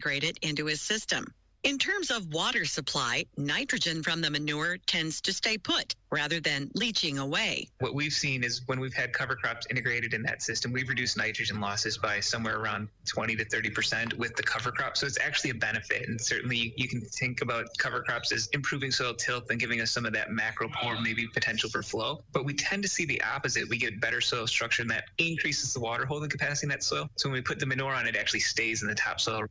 integrate it into his system. In terms of water supply, nitrogen from the manure tends to stay put rather than leaching away. What we've seen is when we've had cover crops integrated in that system, we've reduced nitrogen losses by somewhere around 20 to 30% with the cover crop. So it's actually a benefit. And certainly you can think about cover crops as improving soil tilth and giving us some of that macro pore, maybe potential for flow. But we tend to see the opposite. We get better soil structure and that increases the water holding capacity in that soil. So when we put the manure on, it actually stays in the topsoil.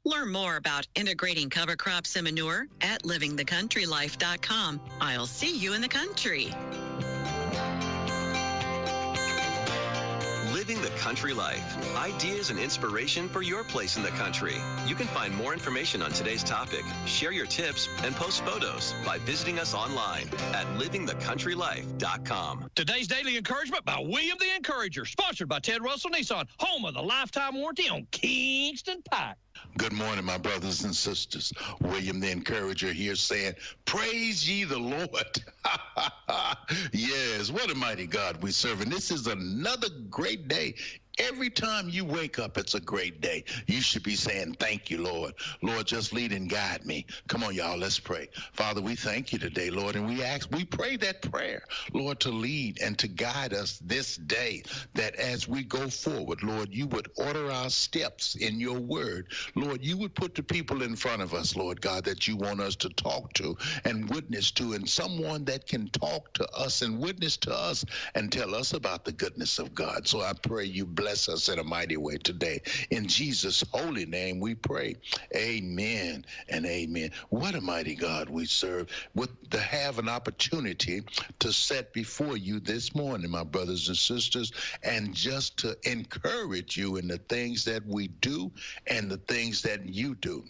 Learn more about integrating cover crops and manure at livingthecountrylife.com. I'll see you in the country. Living the Country Life. Ideas and inspiration for your place in the country. You can find more information on today's topic, share your tips, and post photos by visiting us online at livingthecountrylife.com. Today's Daily Encouragement by William the Encourager, sponsored by Ted Russell Nissan, home of the lifetime warranty on Kingston Pike. Good morning, my brothers and sisters. William the Encourager here saying, praise ye the Lord. Yes, what a mighty God we serve. And this is another great day. Every time you wake up, it's a great day. You should be saying, thank you, Lord. Lord, just lead and guide me. Come on, y'all, let's pray. Father, we thank you today, Lord, and we pray that prayer, Lord, to lead and to guide us this day, that as we go forward, Lord, you would order our steps in your word. Lord, you would put the people in front of us, Lord God, that you want us to talk to and witness to, and someone that can talk to us and witness to us and tell us about the goodness of God. So I pray you bless us in a mighty way today. In Jesus' holy name we pray. Amen and amen. What a mighty God we serve. To have an opportunity to set before you this morning, my brothers and sisters, and just to encourage you in the things that we do and the things that you do.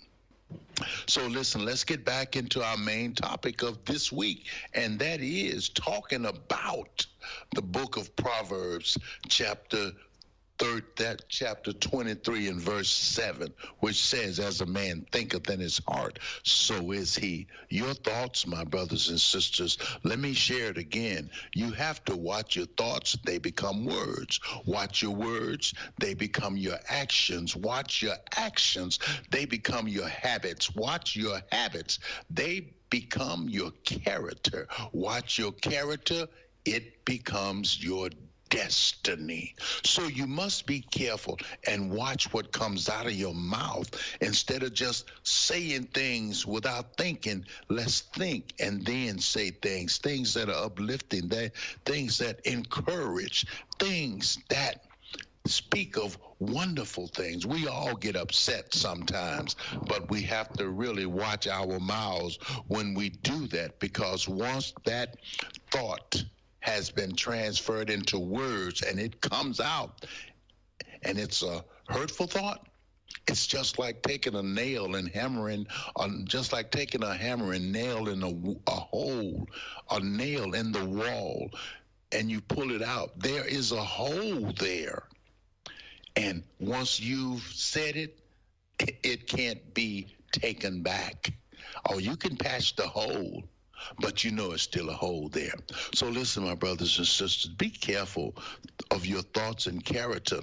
So listen, let's get back into our main topic of this week, and that is talking about the book of Proverbs, chapter 23 and verse 7, which says, as a man thinketh in his heart, so is he. Your thoughts, my brothers and sisters, let me share it again. You have to watch your thoughts, they become words. Watch your words, they become your actions. Watch your actions, they become your habits. Watch your habits, they become your character. Watch your character, it becomes your destiny. So you must be careful and watch what comes out of your mouth. Instead of just saying things without thinking, let's think and then say things that are uplifting, things that encourage, things that speak of wonderful things. We all get upset sometimes, but we have to really watch our mouths when we do that, because once that thought has been transferred into words and it comes out and it's a hurtful thought, it's just like taking a nail and hammering on, just like taking a hammer and nail in a hole, a nail in the wall, and you pull it out. There is a hole there. And once you've said it, it can't be taken back. Or you can patch the hole, but you know it's still a hole there. So listen, my brothers and sisters, be careful of your thoughts and character.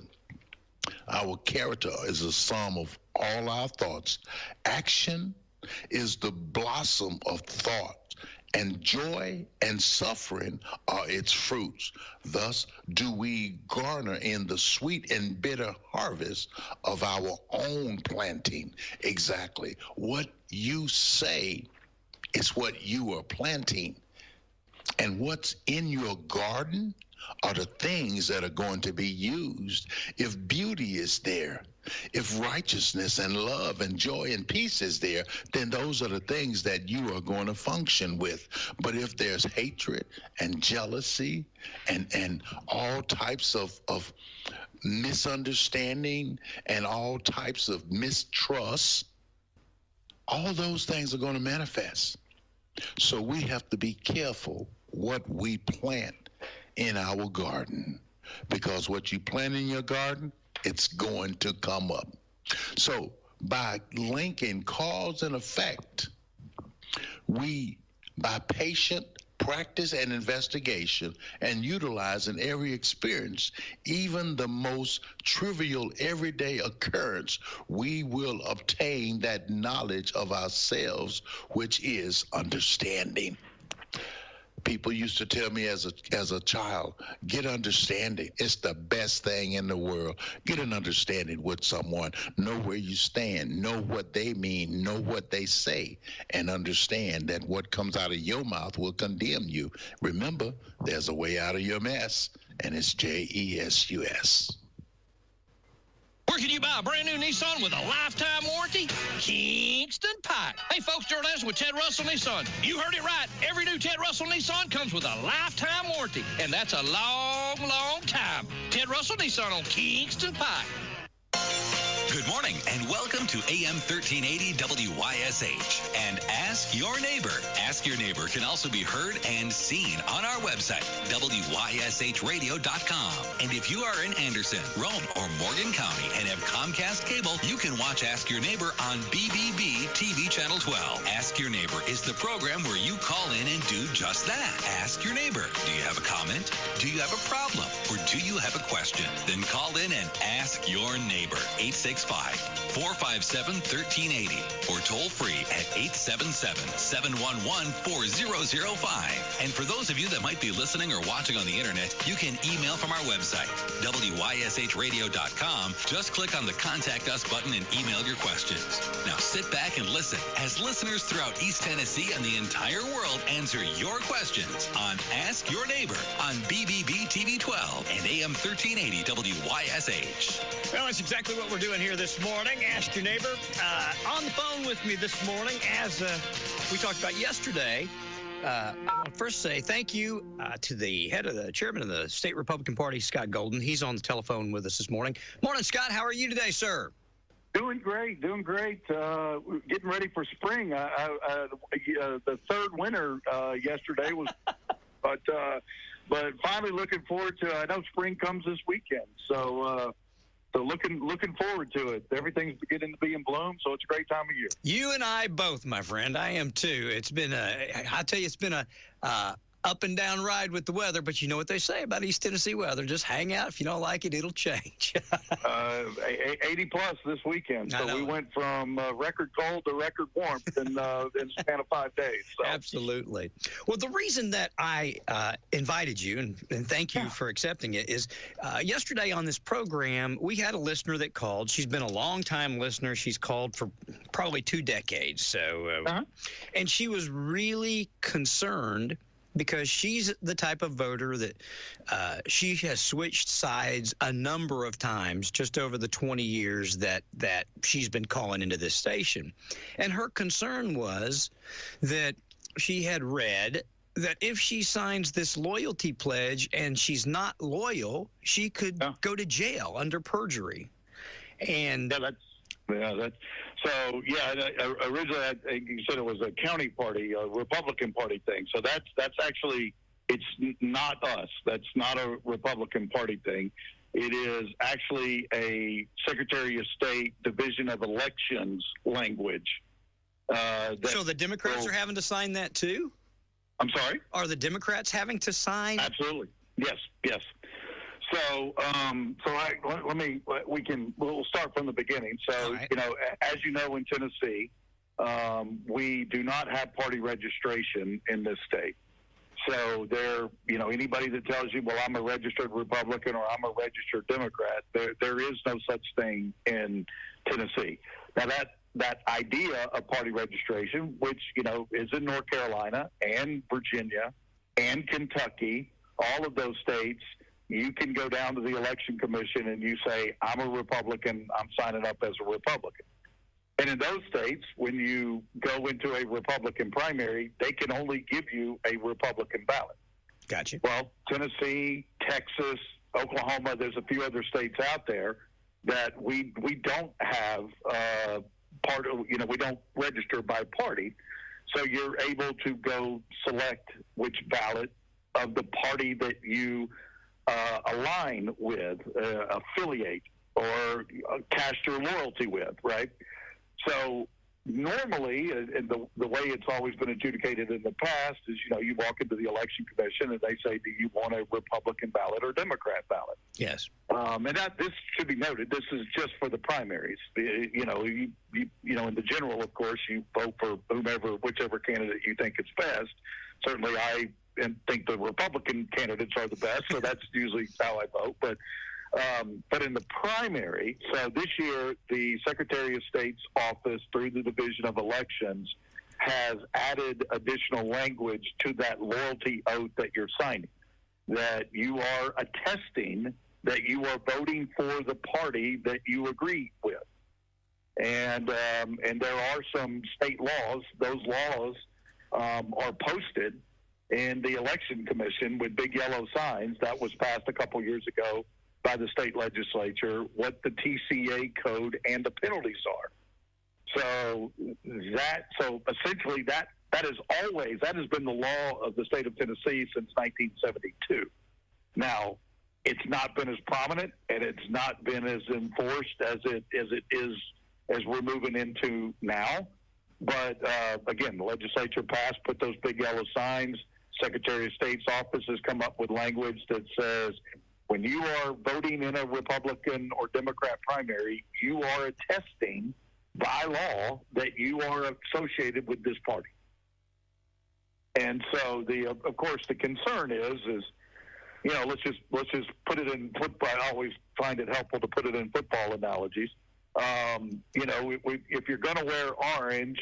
Our character is a sum of all our thoughts. Action is the blossom of thought, and joy and suffering are its fruits. Thus do we garner in the sweet and bitter harvest of our own planting. Exactly. What you say is what you are planting. And what's in your garden are the things that are going to be used. If beauty is there, if righteousness and love and joy and peace is there, then those are the things that you are going to function with. But if there's hatred and jealousy and all types of misunderstanding and all types of mistrust, all those things are going to manifest. So we have to be careful what we plant in our garden, because what you plant in your garden, it's going to come up. So by linking cause and effect, by patient practice and investigation, and utilizing every experience, even the most trivial everyday occurrence, we will obtain that knowledge of ourselves, which is understanding. People used to tell me as a child, get understanding. It's the best thing in the world. Get an understanding with someone. Know where you stand. Know what they mean. Know what they say. And understand that what comes out of your mouth will condemn you. Remember, there's a way out of your mess, and it's JESUS. Where can you buy a brand new Nissan with a lifetime warranty? Kingston Pike. Hey, folks, Gerald Anderson with Ted Russell Nissan. You heard it right. Every new Ted Russell Nissan comes with a lifetime warranty, and that's a long, long time. Ted Russell Nissan on Kingston Pike. Good morning and welcome to AM 1380 WYSH and Ask Your Neighbor. Ask Your Neighbor can also be heard and seen on our website, WYSHradio.com. And if you are in Anderson, Rome, or Morgan County and have Comcast cable, you can watch Ask Your Neighbor on BBB TV Channel 12. Ask Your Neighbor is the program where you call in and do just that. Ask Your Neighbor. Do you have a comment? Do you have a problem? Or do you have a question? Then call in and ask your neighbor. 865-457-1380 or toll free at 877-711-4005. And for those of you that might be listening or watching on the internet, you can email from our website, WYSHradio.com. Just click on the Contact Us button and email your questions. Now sit back and listen as listeners throughout East Tennessee and the entire world answer your questions on Ask Your Neighbor on BBB TV 12 and AM 1380 WYSH. Well, that's exactly what we're doing here this morning. Ask Your Neighbor. On the phone with me this morning, as we talked about yesterday, I want to first say thank you to the chairman of the State Republican Party, Scott Golden. He's on the telephone with us this morning. Morning, Scott. How are you today, sir? Doing great. Getting ready for spring. The third winter yesterday was, but finally looking forward to. I know spring comes this weekend, so looking forward to it. Everything's beginning to be in bloom, so it's a great time of year. You and I both, my friend. I am too. It's been it's been a up and down ride with the weather, but you know what they say about East Tennessee weather. Just hang out. If you don't like it, it'll change. 80 plus this weekend. So we went from record cold to record warmth in the span of 5 days. So. Absolutely. Well, the reason that I invited you, and thank you for accepting it, is yesterday on this program, we had a listener that called. She's been a long-time listener. She's called for probably 2 decades. So, and she was really concerned because she's the type of voter that she has switched sides a number of times just over the 20 years that she's been calling into this station. And her concern was that she had read that if she signs this loyalty pledge and she's not loyal, she could go to jail under perjury. And originally you said it was a county party, a Republican Party thing. So that's actually, it's not us. That's not a Republican Party thing. It is actually a Secretary of State Division of Elections language. So the Democrats are having to sign that too? I'm sorry? Are the Democrats having to sign? Absolutely. Yes. So, we'll start from the beginning. So, right. As you know, in Tennessee, we do not have party registration in this state. So anybody that tells you, well, I'm a registered Republican or I'm a registered Democrat, there is no such thing in Tennessee. Now that idea of party registration, which, is in North Carolina and Virginia and Kentucky, all of those states, you can go down to the election commission and you say, I'm a Republican, I'm signing up as a Republican. And in those states, when you go into a Republican primary, they can only give you a Republican ballot. Gotcha. Well, Tennessee, Texas, Oklahoma, there's a few other states out there that we don't have we don't register by party. So you're able to go select which ballot of the party that you align with, affiliate, or cast your loyalty with, right? So normally, and the way it's always been adjudicated in the past is, you walk into the election commission and they say, do you want a Republican ballot or Democrat ballot? Yes. And this should be noted. This is just for the primaries. In the general, of course, you vote for whichever candidate you think is best. Certainly, I think the Republican candidates are the best, so that's usually how I vote. But in the primary, so this year, the Secretary of State's office, through the Division of Elections, has added additional language to that loyalty oath that you're signing, that you are attesting that you are voting for the party that you agree with. And there are some state laws. Those laws are posted in the Election Commission with big yellow signs. That was passed a couple years ago by the state legislature, what the TCA code and the penalties are. So essentially that has been the law of the state of Tennessee since 1972. Now, it's not been as prominent and it's not been as enforced as we're moving into now. But again, the legislature put those big yellow signs. Secretary of State's office has come up with language that says, when you are voting in a Republican or Democrat primary, you are attesting by law that you are associated with this party. And so of course the concern is let's just put it in football. I always find it helpful to put it in football analogies. If you're going to wear orange,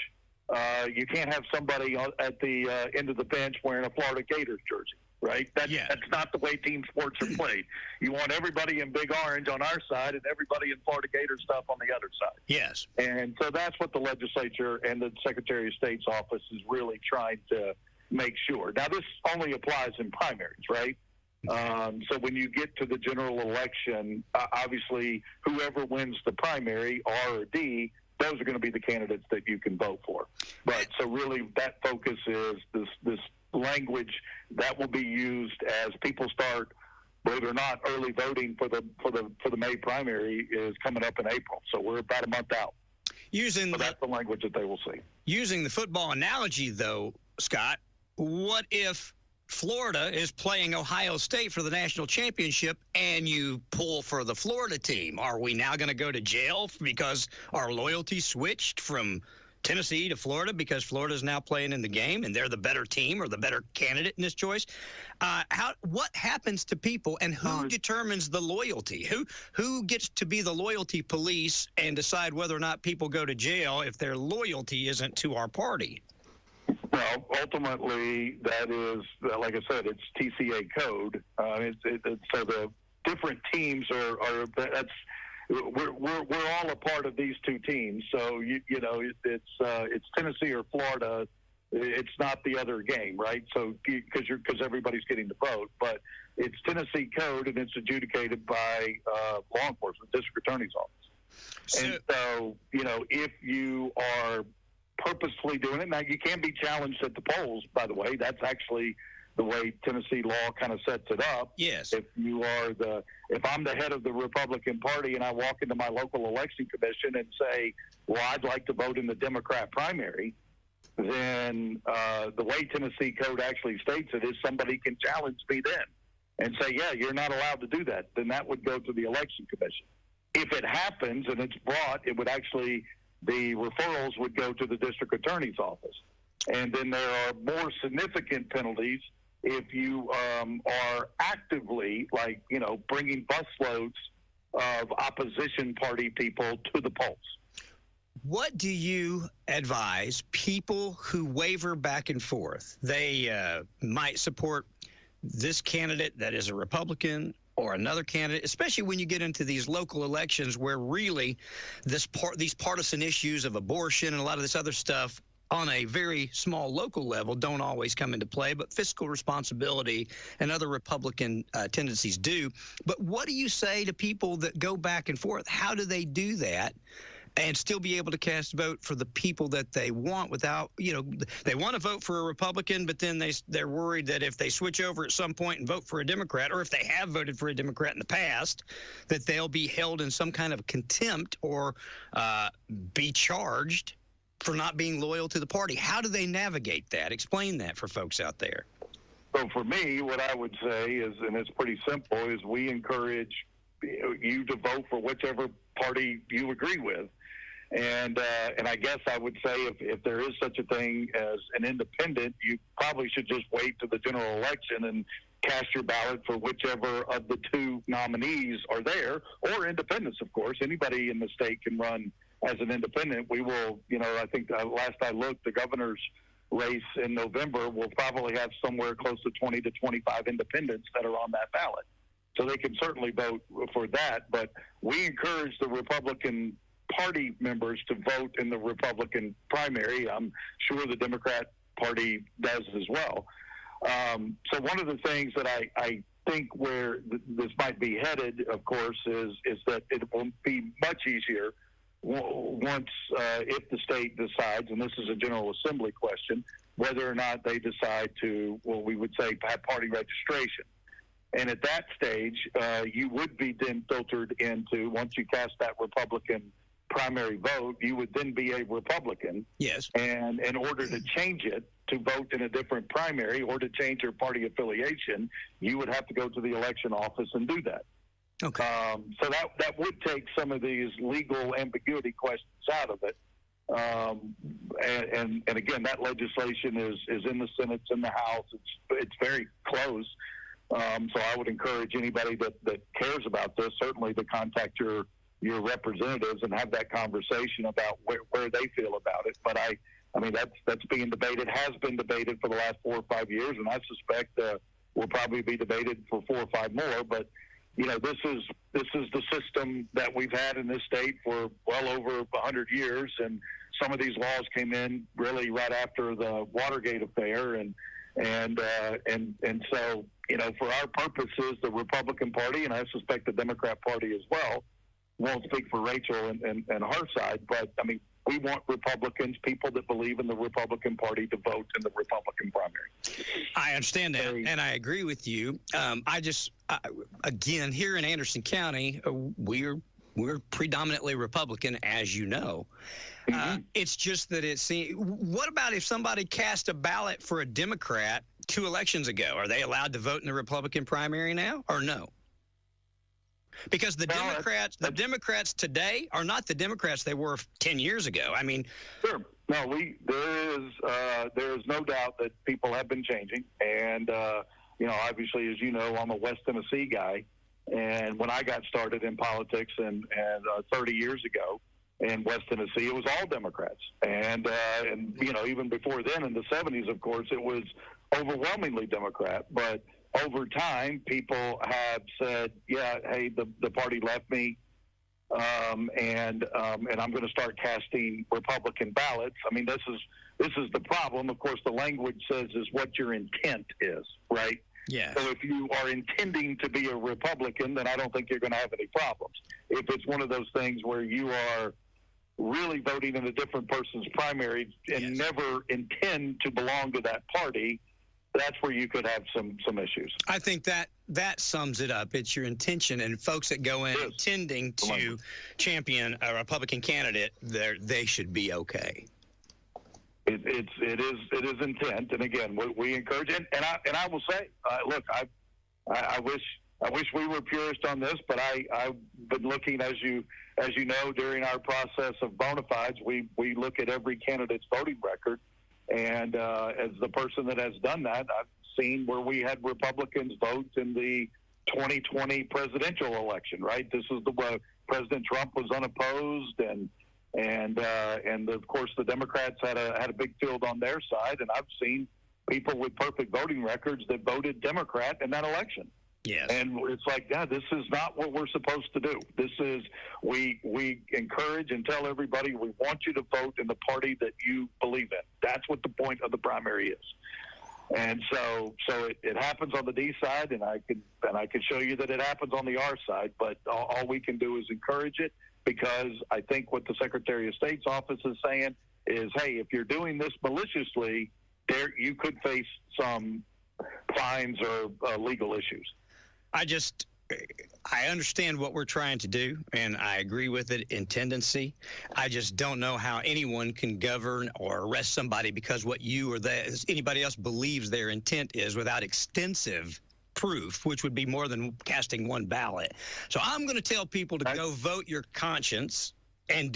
you can't have somebody at the end of the bench wearing a Florida Gators jersey. Right? That's not the way team sports are played. You want everybody in big orange on our side and everybody in Florida Gator stuff on the other side. Yes. And so that's what the legislature and the Secretary of State's office is really trying to make sure. Now, this only applies in primaries, right? So when you get to the general election, obviously, whoever wins the primary, R or D, those are going to be the candidates that you can vote for. But so really that focus is this language that will be used as people start, believe it or not, early voting for the May primary is coming up in April. So we're about a month out. That's the language that they will see. Using the football analogy, though, Scott, what if Florida is playing Ohio State for the national championship and you pull for the Florida team? Are we now going to go to jail because our loyalty switched from Tennessee to Florida because Florida is now playing in the game and they're the better team or the better candidate in this choice? What happens to people, and who determines the loyalty? Who gets to be the loyalty police and decide whether or not people go to jail if their loyalty isn't to our party? Well, ultimately, that is, like I said, it's TCA code. So the different teams are that's. We're all a part of these two teams, so it's Tennessee or Florida. It's not the other game, right? So because everybody's getting to vote, but it's Tennessee code and it's adjudicated by law enforcement, district attorney's office. And so if you are purposefully doing it, now you can be challenged at the polls. By the way, that's actually the way Tennessee law kind of sets it up. Yes. If I'm the head of the Republican Party and I walk into my local election commission and say, well, I'd like to vote in the Democrat primary, then the way Tennessee code actually states it is somebody can challenge me then and say, yeah, you're not allowed to do that. Then that would go to the election commission. If it happens and it's brought, the referrals would go to the district attorney's office. And then there are more significant penalties if you are actively, bringing busloads of opposition party people to the polls. What do you advise people who waver back and forth? They might support this candidate that is a Republican or another candidate, especially when you get into these local elections where really these partisan issues of abortion and a lot of this other stuff on a very small local level don't always come into play, but fiscal responsibility and other Republican tendencies do. But what do you say to people that go back and forth? How do they do that and still be able to cast a vote for the people that they want without, they want to vote for a Republican, but then they're worried that if they switch over at some point and vote for a Democrat, or if they have voted for a Democrat in the past, that they'll be held in some kind of contempt or be charged for not being loyal to the party. How do they navigate that? Explain that for folks out there. So for me, what I would say is, and it's pretty simple, is we encourage you to vote for whichever party you agree with. And I guess I would say if there is such a thing as an independent, you probably should just wait to the general election and cast your ballot for whichever of the two nominees are there, or independents, of course. Anybody in the state can run as an independent. We will, I think last I looked, the governor's race in November will probably have somewhere close to 20 to 25 independents that are on that ballot. So they can certainly vote for that. But we encourage the Republican Party members to vote in the Republican primary. I'm sure the Democrat Party does as well. So one of the things that I think where this might be headed, of course, is that it will be much easier once if the state decides, and this is a General Assembly question, whether or not they decide to, well, we would say, have party registration. And at that stage, you would be then filtered into, once you cast that Republican primary vote, you would then be a Republican. Yes. And in order to change it to vote in a different primary or to change your party affiliation, you would have to go to the election office and do that. Okay. So that would take some of these legal ambiguity questions out of it. And again, that legislation is in the Senate, it's in the House. It's very close. So I would encourage anybody that cares about this certainly to contact your representatives and have that conversation about where they feel about it. But I mean that's being debated, has been debated for the last 4 or 5 years, and I suspect will probably be debated for 4 or 5 more. But this is the system that we've had in this state for well over 100 years, and some of these laws came in really right after the Watergate affair, and so for our purposes, the Republican Party, and I suspect the Democrat Party as well, won't speak for Rachel and her side, but I mean, we want Republicans, people that believe in the Republican Party, to vote in the Republican primary. I understand that, and I agree with you. Again, here in Anderson County, we're predominantly Republican, as you know. Mm-hmm. It's just that what about if somebody cast a ballot for a Democrat 2 elections ago? Are they allowed to vote in the Republican primary now, or no? Because the Democrats today are not the Democrats they were 10 years ago. I mean, sure. No, there is no doubt that people have been changing, and obviously, as you know, I'm a West Tennessee guy, and when I got started in politics and 30 years ago in West Tennessee, it was all Democrats, and even before then in the 70s, of course, it was overwhelmingly Democrat, but over time, people have said, "Yeah, hey, the party left me, and I'm going to start casting Republican ballots." I mean, this is the problem. Of course, the language says is what your intent is, right? Yeah. So if you are intending to be a Republican, then I don't think you're going to have any problems. If it's one of those things where you are really voting in a different person's primary and never intend to belong to that party, that's where you could have some issues. I think that sums it up. It's your intention, and folks that go in intending to champion a Republican candidate, they should be okay. It is intent, and again, we encourage it. And I will say, look, I wish we were purist on this, but I've been looking, as you know, during our process of bona fides, we look at every candidate's voting record. And as the person that has done that, I've seen where we had Republicans vote in the 2020 presidential election, right? This is where President Trump was unopposed, and of course the Democrats had a big field on their side, and I've seen people with perfect voting records that voted Democrat in that election. Yes. And it's like, this is not what we're supposed to do. This is, we encourage and tell everybody we want you to vote in the party that you believe in. That's what the point of the primary is. And so it happens on the D side, and I can show you that it happens on the R side, but all we can do is encourage it, because I think what the Secretary of State's office is saying is, hey, if you're doing this maliciously, you could face some fines or legal issues. I understand what we're trying to do, and I agree with it in tendency. I just don't know how anyone can govern or arrest somebody because what you or anybody else believes their intent is without extensive proof, which would be more than casting one ballot. So I'm going to tell people to go vote your conscience and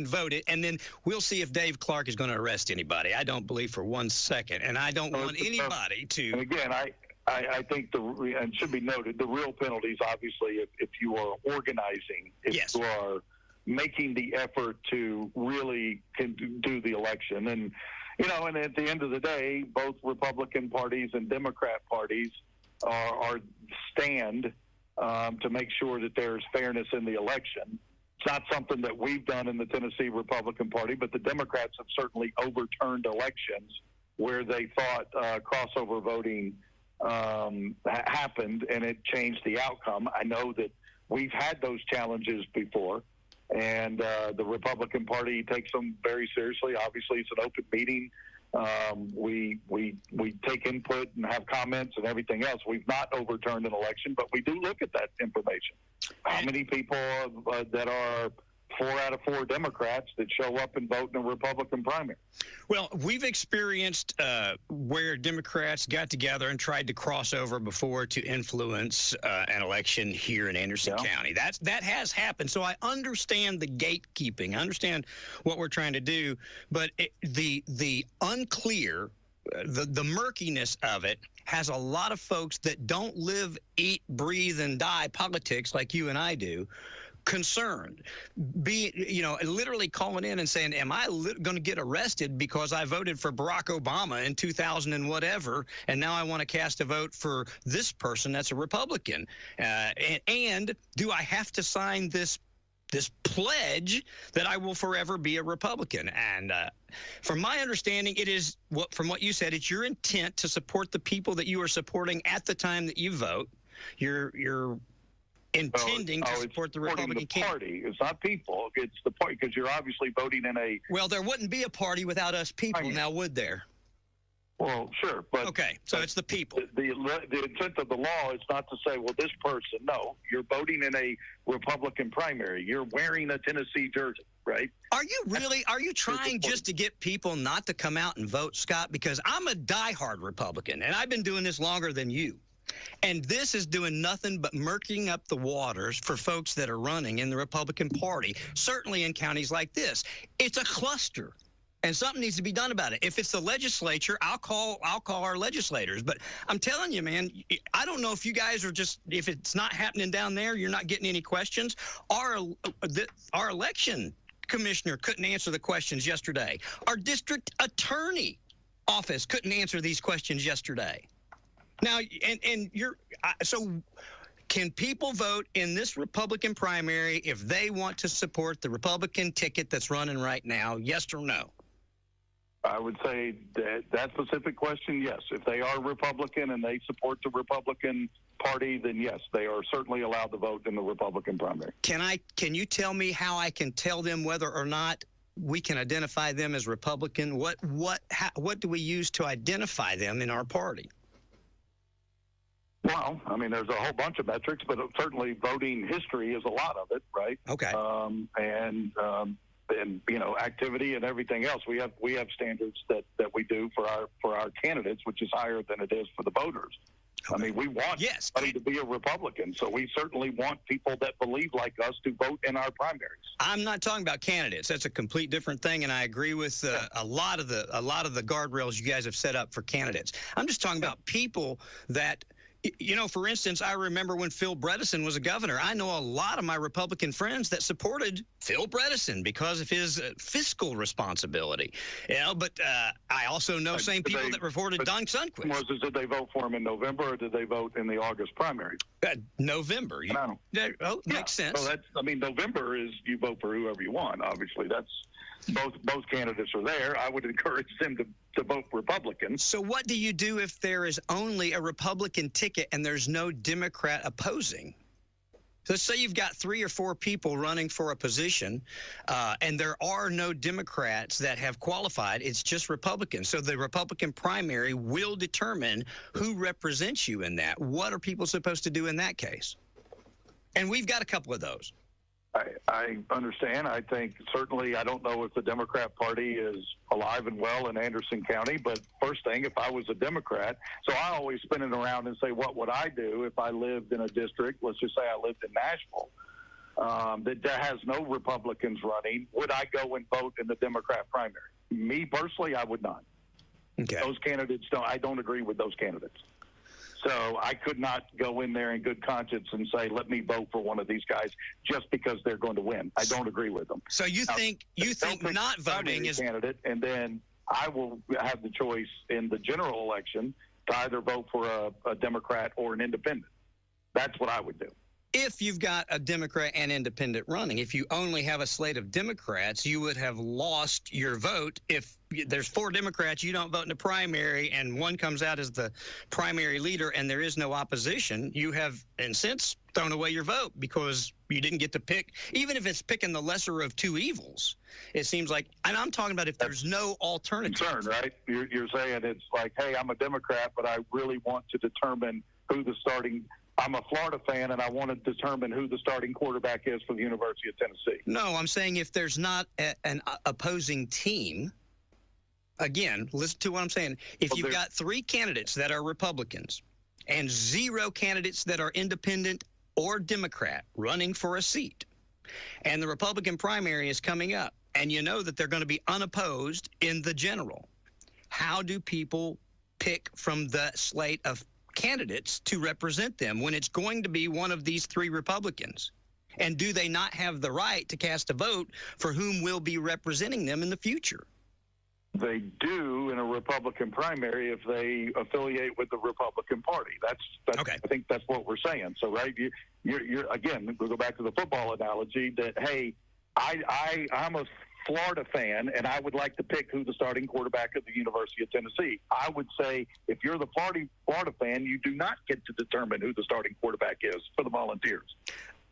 vote it, and then we'll see if Dave Clark is going to arrest anybody. I don't believe for 1 second, and I don't want anybody to. And again, I think and should be noted, the real penalties, obviously, if you are organizing, if yes. you are making the effort to really do the election. And, and at the end of the day, both Republican parties and Democrat parties are stand to make sure that there's fairness in the election. It's not something that we've done in the Tennessee Republican Party, but the Democrats have certainly overturned elections where they thought crossover voting happened, and it changed the outcome. I know that we've had those challenges before, and the Republican Party takes them very seriously. Obviously, it's an open meeting. We take input and have comments and everything else. We've not overturned an election, but we do look at that information. How many people that are 4 out of 4 Democrats that show up and vote in a Republican primary? Well, we've experienced where Democrats got together and tried to cross over before to influence an election here in Anderson County. That has happened. So I understand the gatekeeping. I understand what we're trying to do, but the unclear, the murkiness of it has a lot of folks that don't live, eat, breathe, and die politics like you and I do concerned, literally calling in and saying, am I going to get arrested because I voted for Barack Obama in 2000 and whatever, and now I want to cast a vote for this person that's a Republican? And do I have to sign this pledge that I will forever be a Republican? And from my understanding, it is from what you said, it's your intent to support the people that you are supporting at the time that you vote. You're intending to support the Republican party. It's not people. It's the party, because you're obviously voting in a. Well, there wouldn't be a party without us people. Now, would there? Well, sure, but okay. So it's the people. The intent of the law is not to say, well, this person. No, you're voting in a Republican primary. You're wearing a Tennessee jersey, right? Are you really? Are you trying just to get people not to come out and vote, Scott? Because I'm a diehard Republican, and I've been doing this longer than you. And this is doing nothing but murking up the waters for folks that are running in the Republican Party, certainly in counties like this. It's a cluster, and something needs to be done about it. If it's the legislature, I'll call our legislators. But I'm telling you, man, I don't know if you guys are just, if it's not happening down there, you're not getting any questions. Our election commissioner couldn't answer the questions yesterday. Our district attorney office couldn't answer these questions yesterday. Now, so can people vote in this Republican primary if they want to support the Republican ticket that's running right now, yes or no? I would say that specific question, yes. If they are Republican and they support the Republican Party, then yes, they are certainly allowed to vote in the Republican primary. Can you tell me how I can tell them whether or not we can identify them as Republican? What do we use to identify them in our party? Well, I mean, there's a whole bunch of metrics, but certainly voting history is a lot of it, right? Okay. And activity and everything else. We have standards that we do for our candidates, which is higher than it is for the voters. Okay. I mean, we want somebody to be a Republican, so we certainly want people that believe like us to vote in our primaries. I'm not talking about candidates. That's a complete different thing, and I agree with a lot of the guardrails you guys have set up for candidates. I'm just talking about people that. For instance, I remember when Phil Bredesen was a governor. I know a lot of my Republican friends that supported Phil Bredesen because of his fiscal responsibility. But I also know same people that reported Don Sundquist. Did they vote for him in November, or did they vote in the August primary? November. Makes sense. So November is you vote for whoever you want. Obviously, that's both candidates are there. I would encourage them to vote Republican. So what do you do if there is only a Republican ticket and there's no Democrat opposing? Let's say you've got 3 or 4 people running for a position, and there are no Democrats that have qualified. It's just Republicans. So the Republican primary will determine who represents you in that. What are people supposed to do in that case? And we've got a couple of those. I understand. I think certainly I don't know if the Democrat Party is alive and well in Anderson County, but first thing, if I was a Democrat, so I always spin it around and say, what would I do if I lived in a district, let's just say I lived in Nashville, that has no Republicans running? Would I go and vote in the Democrat primary? Me personally, I would not. Okay. Those candidates I don't agree with those candidates. So I could not go in there in good conscience and say, let me vote for one of these guys just because they're going to win. I don't agree with them. So you think not voting is candidate, and then I will have the choice in the general election to either vote for a Democrat or an independent. That's what I would do. If you've got a Democrat and independent running, if you only have a slate of Democrats, you would have lost your vote. If there's 4 Democrats, you don't vote in the primary, and one comes out as the primary leader and there is no opposition, you have, in a sense, thrown away your vote because you didn't get to pick, even if it's picking the lesser of 2 evils. It seems like, and I'm talking about if there's no alternative. Concern, right? You're saying it's like, hey, I'm a Democrat, but I really want to determine who the starting – I'm a Florida fan, and I want to determine who the starting quarterback is for the University of Tennessee. No, I'm saying if there's not an opposing team, again, listen to what I'm saying. If you've got 3 candidates that are Republicans and 0 candidates that are independent or Democrat running for a seat, and the Republican primary is coming up, and you know that they're going to be unopposed in the general, how do people pick from the slate of candidates to represent them when it's going to be one of these 3 Republicans? And do they not have the right to cast a vote for whom will be representing them in the future? They do in a Republican primary if they affiliate with the Republican Party. That's okay. I think that's what we're saying. So, right, you're again, we'll go back to the football analogy that, hey, I'm a Florida fan, and I would like to pick who the starting quarterback of the University of Tennessee. I would say if you're the Florida fan, you do not get to determine who the starting quarterback is for the Volunteers.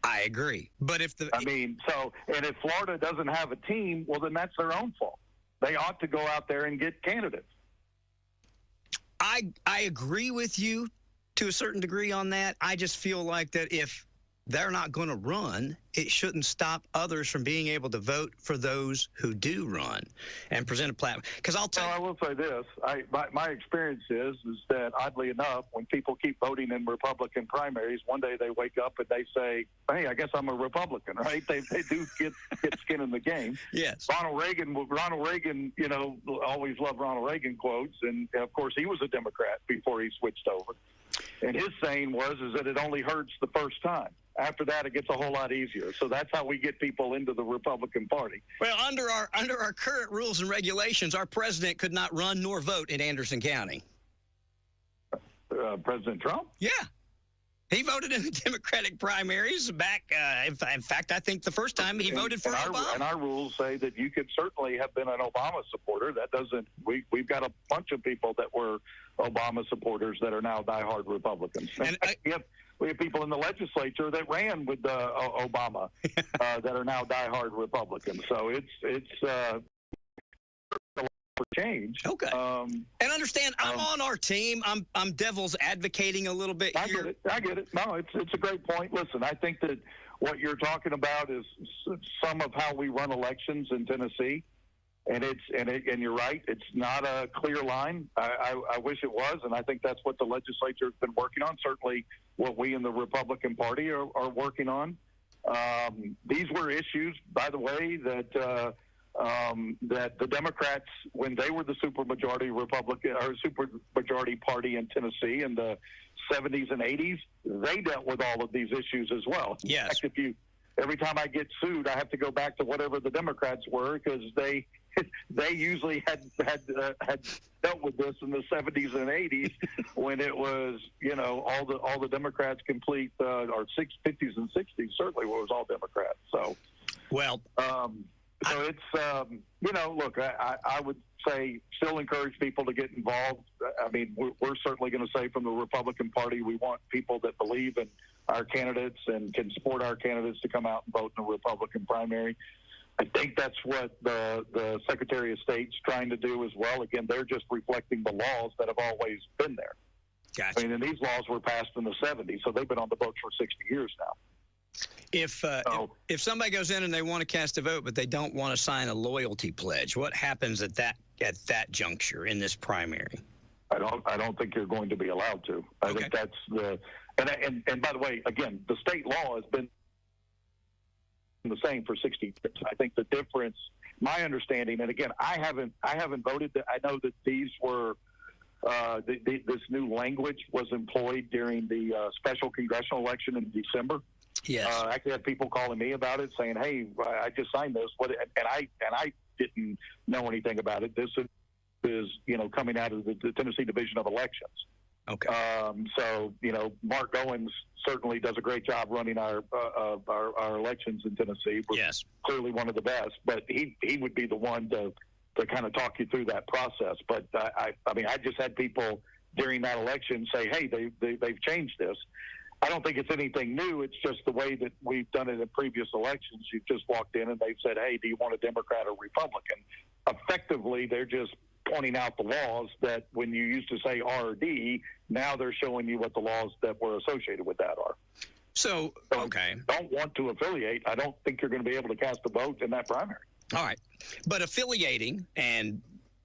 I agree. But if and if Florida doesn't have a team, well, then that's their own fault. They ought to go out there and get candidates. I agree with you to a certain degree on that. I just feel like that if they're not going to run, it shouldn't stop others from being able to vote for those who do run and present a platform. Because I will say this. My experience is that, oddly enough, when people keep voting in Republican primaries, one day they wake up and they say, hey, I guess I'm a Republican, right? They do get skin in the game. Yes. Ronald Reagan, always loved Ronald Reagan quotes. And, of course, he was a Democrat before he switched over. And his saying was that it only hurts the first time. After that, it gets a whole lot easier. So that's how we get people into the Republican Party. Well, under our current rules and regulations, our president could not run nor vote in Anderson County. President Trump? Yeah. He voted in the Democratic primaries back. In fact, I think the first time he voted for Obama. And our rules say that you could certainly have been an Obama supporter. That doesn't. We've got a bunch of people that were Obama supporters that are now diehard Republicans. And we have people in the legislature that ran with Obama that are now diehard Republicans. So it's a lot for change. Okay. And understand, I'm on our team. I'm devil's advocating a little bit here. I get it. No, it's a great point. Listen, I think that what you're talking about is some of how we run elections in Tennessee. And you're right. It's not a clear line. I wish it was, and I think that's what the legislature has been working on. Certainly, what we in the Republican Party are working on. These were issues, by the way, that the Democrats, when they were the supermajority Republican or supermajority party in Tennessee in the 70s and 80s, they dealt with all of these issues as well. Yes. In fact, every time I get sued, I have to go back to whatever the Democrats were because they usually had dealt with this in the 70s and 80s when it was, all the Democrats complete or 50s and 60s certainly was all Democrats. So, well, so it's look, I would say still encourage people to get involved. I mean, we're certainly going to say from the Republican Party we want people that believe in our candidates and can support our candidates to come out and vote in the Republican primary. I think that's what the Secretary of State's trying to do as well. Again, they're just reflecting the laws that have always been there. Gotcha. I mean, and these laws were passed in the 70s, so they've been on the books for 60 years now. If somebody goes in and they want to cast a vote, but they don't want to sign a loyalty pledge, what happens at that juncture in this primary? I don't think you're going to be allowed to. I think that's the and by the way, again, the state law has been the same for 60 years. I think the difference, my understanding, and again, I haven't voted. I know that these were this new language was employed during the special congressional election in December. Yes. I actually had people calling me about it, saying, "Hey, I just signed this." And I didn't know anything about it. This is coming out of the Tennessee Division of Elections. Okay. So Mark Owens certainly does a great job running our elections in Tennessee. We're yes. clearly one of the best, but he would be the one to kind of talk you through that process. But I just had people during that election say, "Hey, they've changed this." I don't think it's anything new. It's just the way that we've done it in previous elections. You've just walked in and they've said, "Hey, do you want a Democrat or Republican?" Effectively, they're just pointing out the laws that when you used to say R or D, now they're showing you what the laws that were associated with that are. So okay. Don't want to affiliate. I don't think you're going to be able to cast a vote in that primary. All right. But affiliating and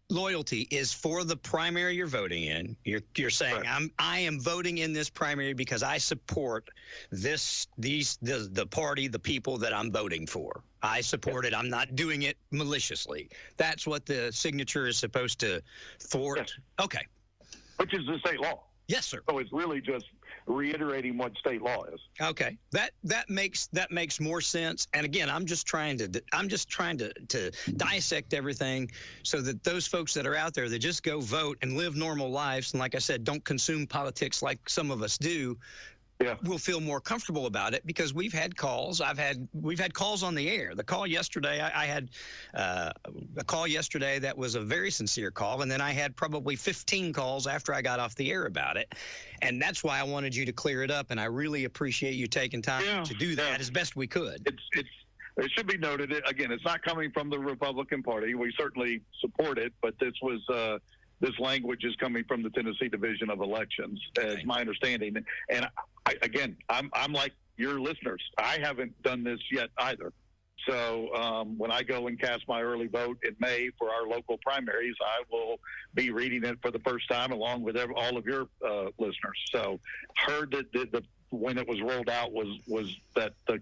loyalty is for the primary you're voting in. You're saying right. I am voting in this primary because I support the party, the people that I'm voting for. I support it. I'm not doing it maliciously. That's what the signature is supposed to thwart. Yes. Okay. Which is the state law. Yes, sir. So it's really just reiterating what state law is. Okay, that makes more sense. And again, I'm just trying to dissect everything so that those folks that are out there that just go vote and live normal lives, and like I said, don't consume politics like some of us do. Yeah. We'll feel more comfortable about it because we've had calls. We've had calls on the air. The call yesterday, I had a call yesterday that was a very sincere call, and then I had probably 15 calls after I got off the air about it, and that's why I wanted you to clear it up. And I really appreciate you taking time to do that as best we could. It should be noted again. It's not coming from the Republican Party. We certainly support it, but this language is coming from the Tennessee Division of Elections, as my understanding. And I'm like your listeners. I haven't done this yet either. So when I go and cast my early vote in May for our local primaries, I will be reading it for the first time along with all of your listeners. So heard that when it was rolled out was that the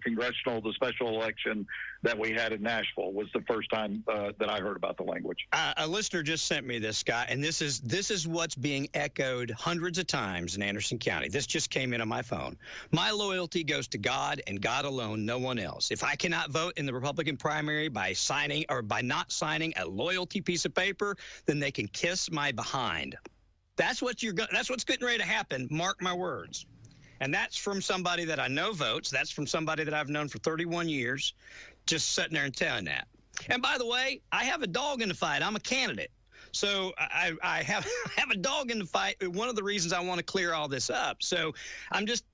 special election that we had in Nashville was the first time that I heard about the language. A listener just sent me this, Scott, and this is what's being echoed hundreds of times in Anderson County. This just came in on my phone. My loyalty goes to God and God alone, no one else. If I cannot vote in the Republican primary by signing or by not signing a loyalty piece of paper, then they can kiss my behind. That's what's getting ready to happen. Mark my words. And that's from somebody that I know votes. That's from somebody that I've known for 31 years, just sitting there and telling that. And by the way, I have a dog in the fight. I'm a candidate. So I have a dog in the fight. One of the reasons I want to clear all this up. So I'm just,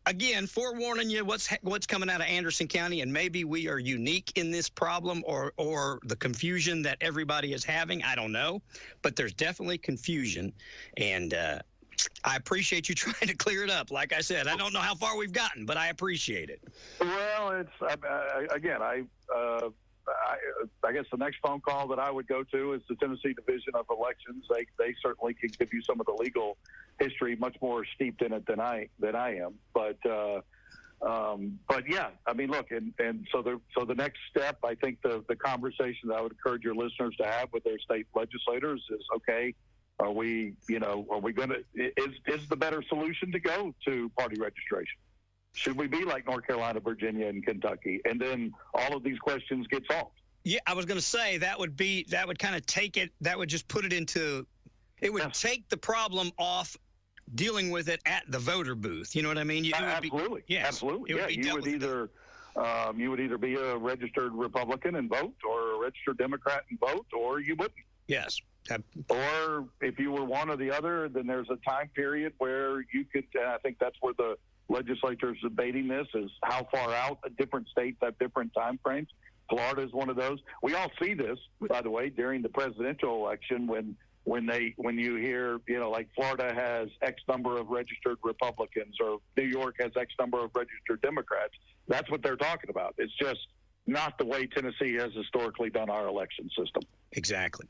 again, forewarning you what's coming out of Anderson County, and maybe we are unique in this problem or the confusion that everybody is having. I don't know. But there's definitely confusion. And I appreciate you trying to clear it up. Like I said, I don't know how far we've gotten, but I appreciate it. Well, it's I guess the next phone call that I would go to is the Tennessee Division of Elections. They certainly can give you some of the legal history, much more steeped in it than I am. But yeah, I mean, look, and so the next step, I think the conversation that I would encourage your listeners to have with their state legislators is, okay, are we going to, is the better solution to go to party registration? Should we be like North Carolina, Virginia, and Kentucky? And then all of these questions get solved. Yeah, I was going to say that would kind of take it, that would just put it into, it would take the problem off dealing with it at the voter booth. You know what I mean? Absolutely. Yes, absolutely. You would either be a registered Republican and vote, or a registered Democrat and vote, or you wouldn't. Yes. Or if you were one or the other, then there's a time period where you could, and I think that's where the legislature is debating this, is how far out different states have different time frames. Florida is one of those. We all see this, by the way, during the presidential election when you hear, like Florida has X number of registered Republicans or New York has X number of registered Democrats. That's what they're talking about. It's just not the way Tennessee has historically done our election system. Exactly.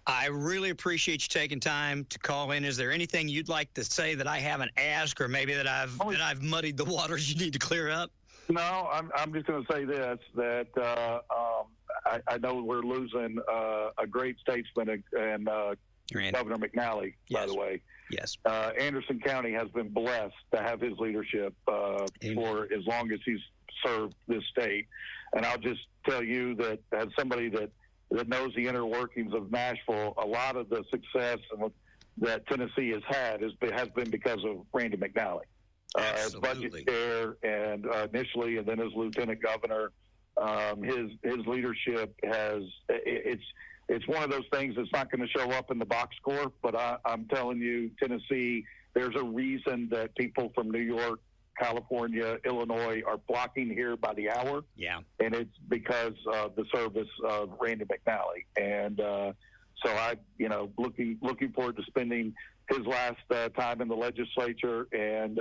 I really appreciate you taking time to call in. Is there anything you'd like to say that I haven't asked, or maybe that I've muddied the waters you need to clear up? No, I'm just going to say this, that I know we're losing a great statesman and Governor McNally, by the way. Yes. Anderson County has been blessed to have his leadership for as long as he's served this state. And I'll just tell you that as somebody that knows the inner workings of Nashville, a lot of the success that Tennessee has had has been because of Randy McNally. As budget chair and initially, and then as lieutenant governor, his leadership it's one of those things that's not going to show up in the box score. But I'm telling you, Tennessee, there's a reason that people from New York, California, Illinois are flocking here by the hour. Yeah, and it's because of the service of Randy McNally. And so I, looking forward to spending his last time in the legislature. And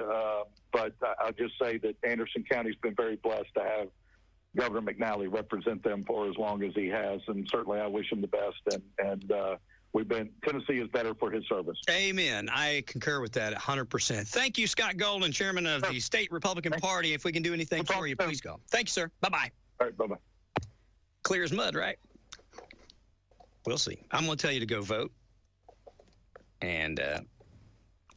but I'll just say that Anderson County's been very blessed to have Governor McNally represent them for as long as he has, and certainly I wish him the best. And Tennessee is better for his service. Amen. I concur with that 100%. Thank you, Scott Golden, chairman of the State Republican Party. If we can do anything for you, please go. Thank you, sir. Bye-bye. All right, bye-bye. Clear as mud, right? We'll see. I'm going to tell you to go vote. And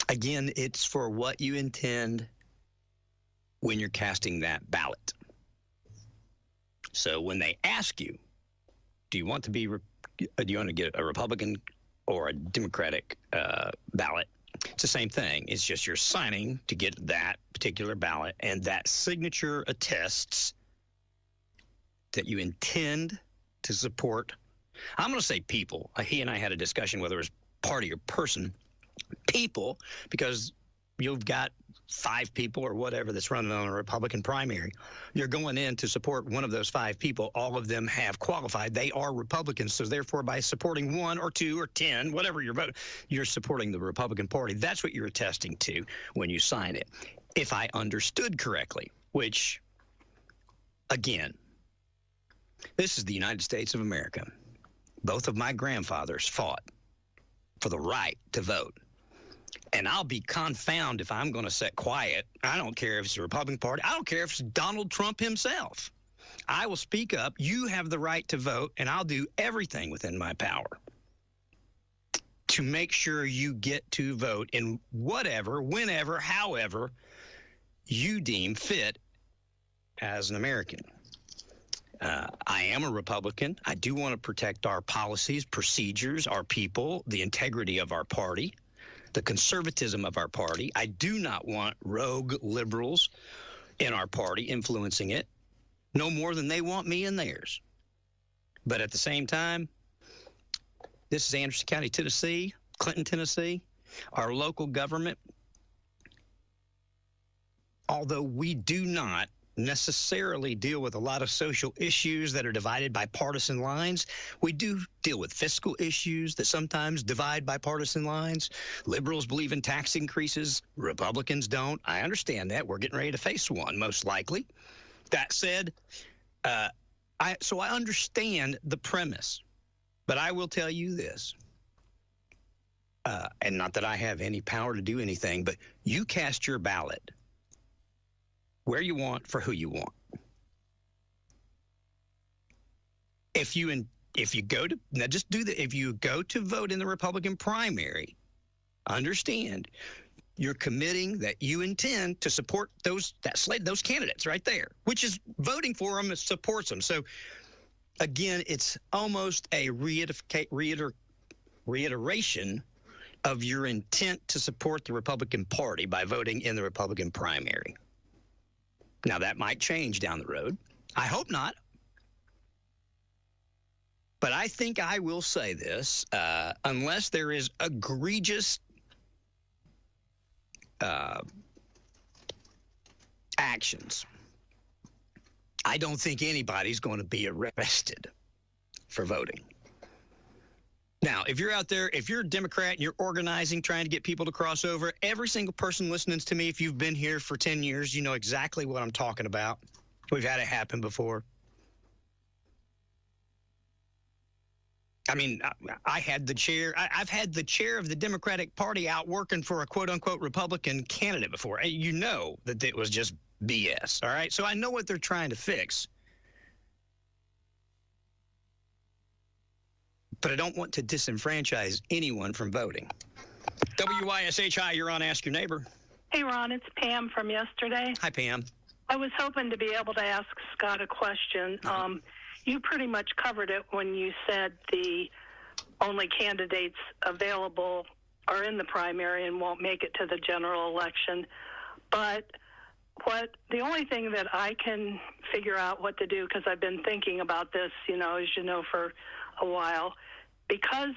again, it's for what you intend when you're casting that ballot. So when they ask you, do you want to get a Republican or a Democratic ballot? It's the same thing. It's just you're signing to get that particular ballot, and that signature attests that you intend to support. I'm going to say people. He and I had a discussion whether it was party or person. People, because you've got 5 people or whatever that's running on a Republican primary. You're going in to support one of those 5 people. All of them have qualified. They are Republicans. So therefore, by supporting 1 or 2 or 10, whatever your vote, you're supporting the Republican Party. That's what you're attesting to when you sign it. If I understood correctly, which, again, this is the United States of America. Both of my grandfathers fought for the right to vote. And I'll be confounded if I'm going to sit quiet. I don't care if it's the Republican Party. I don't care if it's Donald Trump himself. I will speak up. You have the right to vote, and I'll do everything within my power to make sure you get to vote in whatever, whenever, however you deem fit as an American. I am a Republican. I do want to protect our policies, procedures, our people, the integrity of our party, the conservatism of our party. I do not want rogue liberals in our party influencing it, no more than they want me in theirs. But at the same time, this is Anderson County, Tennessee, Clinton, Tennessee. Our local government, although we do not necessarily deal with a lot of social issues that are divided by partisan lines, we do deal with fiscal issues that sometimes divide by partisan lines. Liberals believe in tax increases. Republicans don't. I understand that. We're getting ready to face one, most likely. That said, I understand the premise, but I will tell you this, and not that I have any power to do anything, but you cast your ballot where you want for who you want. If you go to vote in the Republican primary, understand you're committing that you intend to support those candidates right there, which is voting for them supports them. So again, it's almost a reiteration of your intent to support the Republican Party by voting in the Republican primary. Now, that might change down the road. I hope not. But I think I will say this, unless there is egregious actions, I don't think anybody's going to be arrested for voting. Now, if you're out there, if you're a Democrat and you're organizing, trying to get people to cross over, every single person listening to me, if you've been here for 10 years, you know exactly what I'm talking about. We've had it happen before. I mean, I had the chair. I've had the chair of the Democratic Party out working for a quote-unquote Republican candidate before. You know that it was just BS, all right? So I know what they're trying to fix. But I don't want to disenfranchise anyone from voting. WYSH, hi, you're on Ask Your Neighbor. Hey, Ron, it's Pam from yesterday. Hi, Pam. I was hoping to be able to ask Scott a question. You pretty much covered it when you said the only candidates available are in the primary and won't make it to the general election. But the only thing that I can figure out what to do, because I've been thinking about this, as you know, for a while, because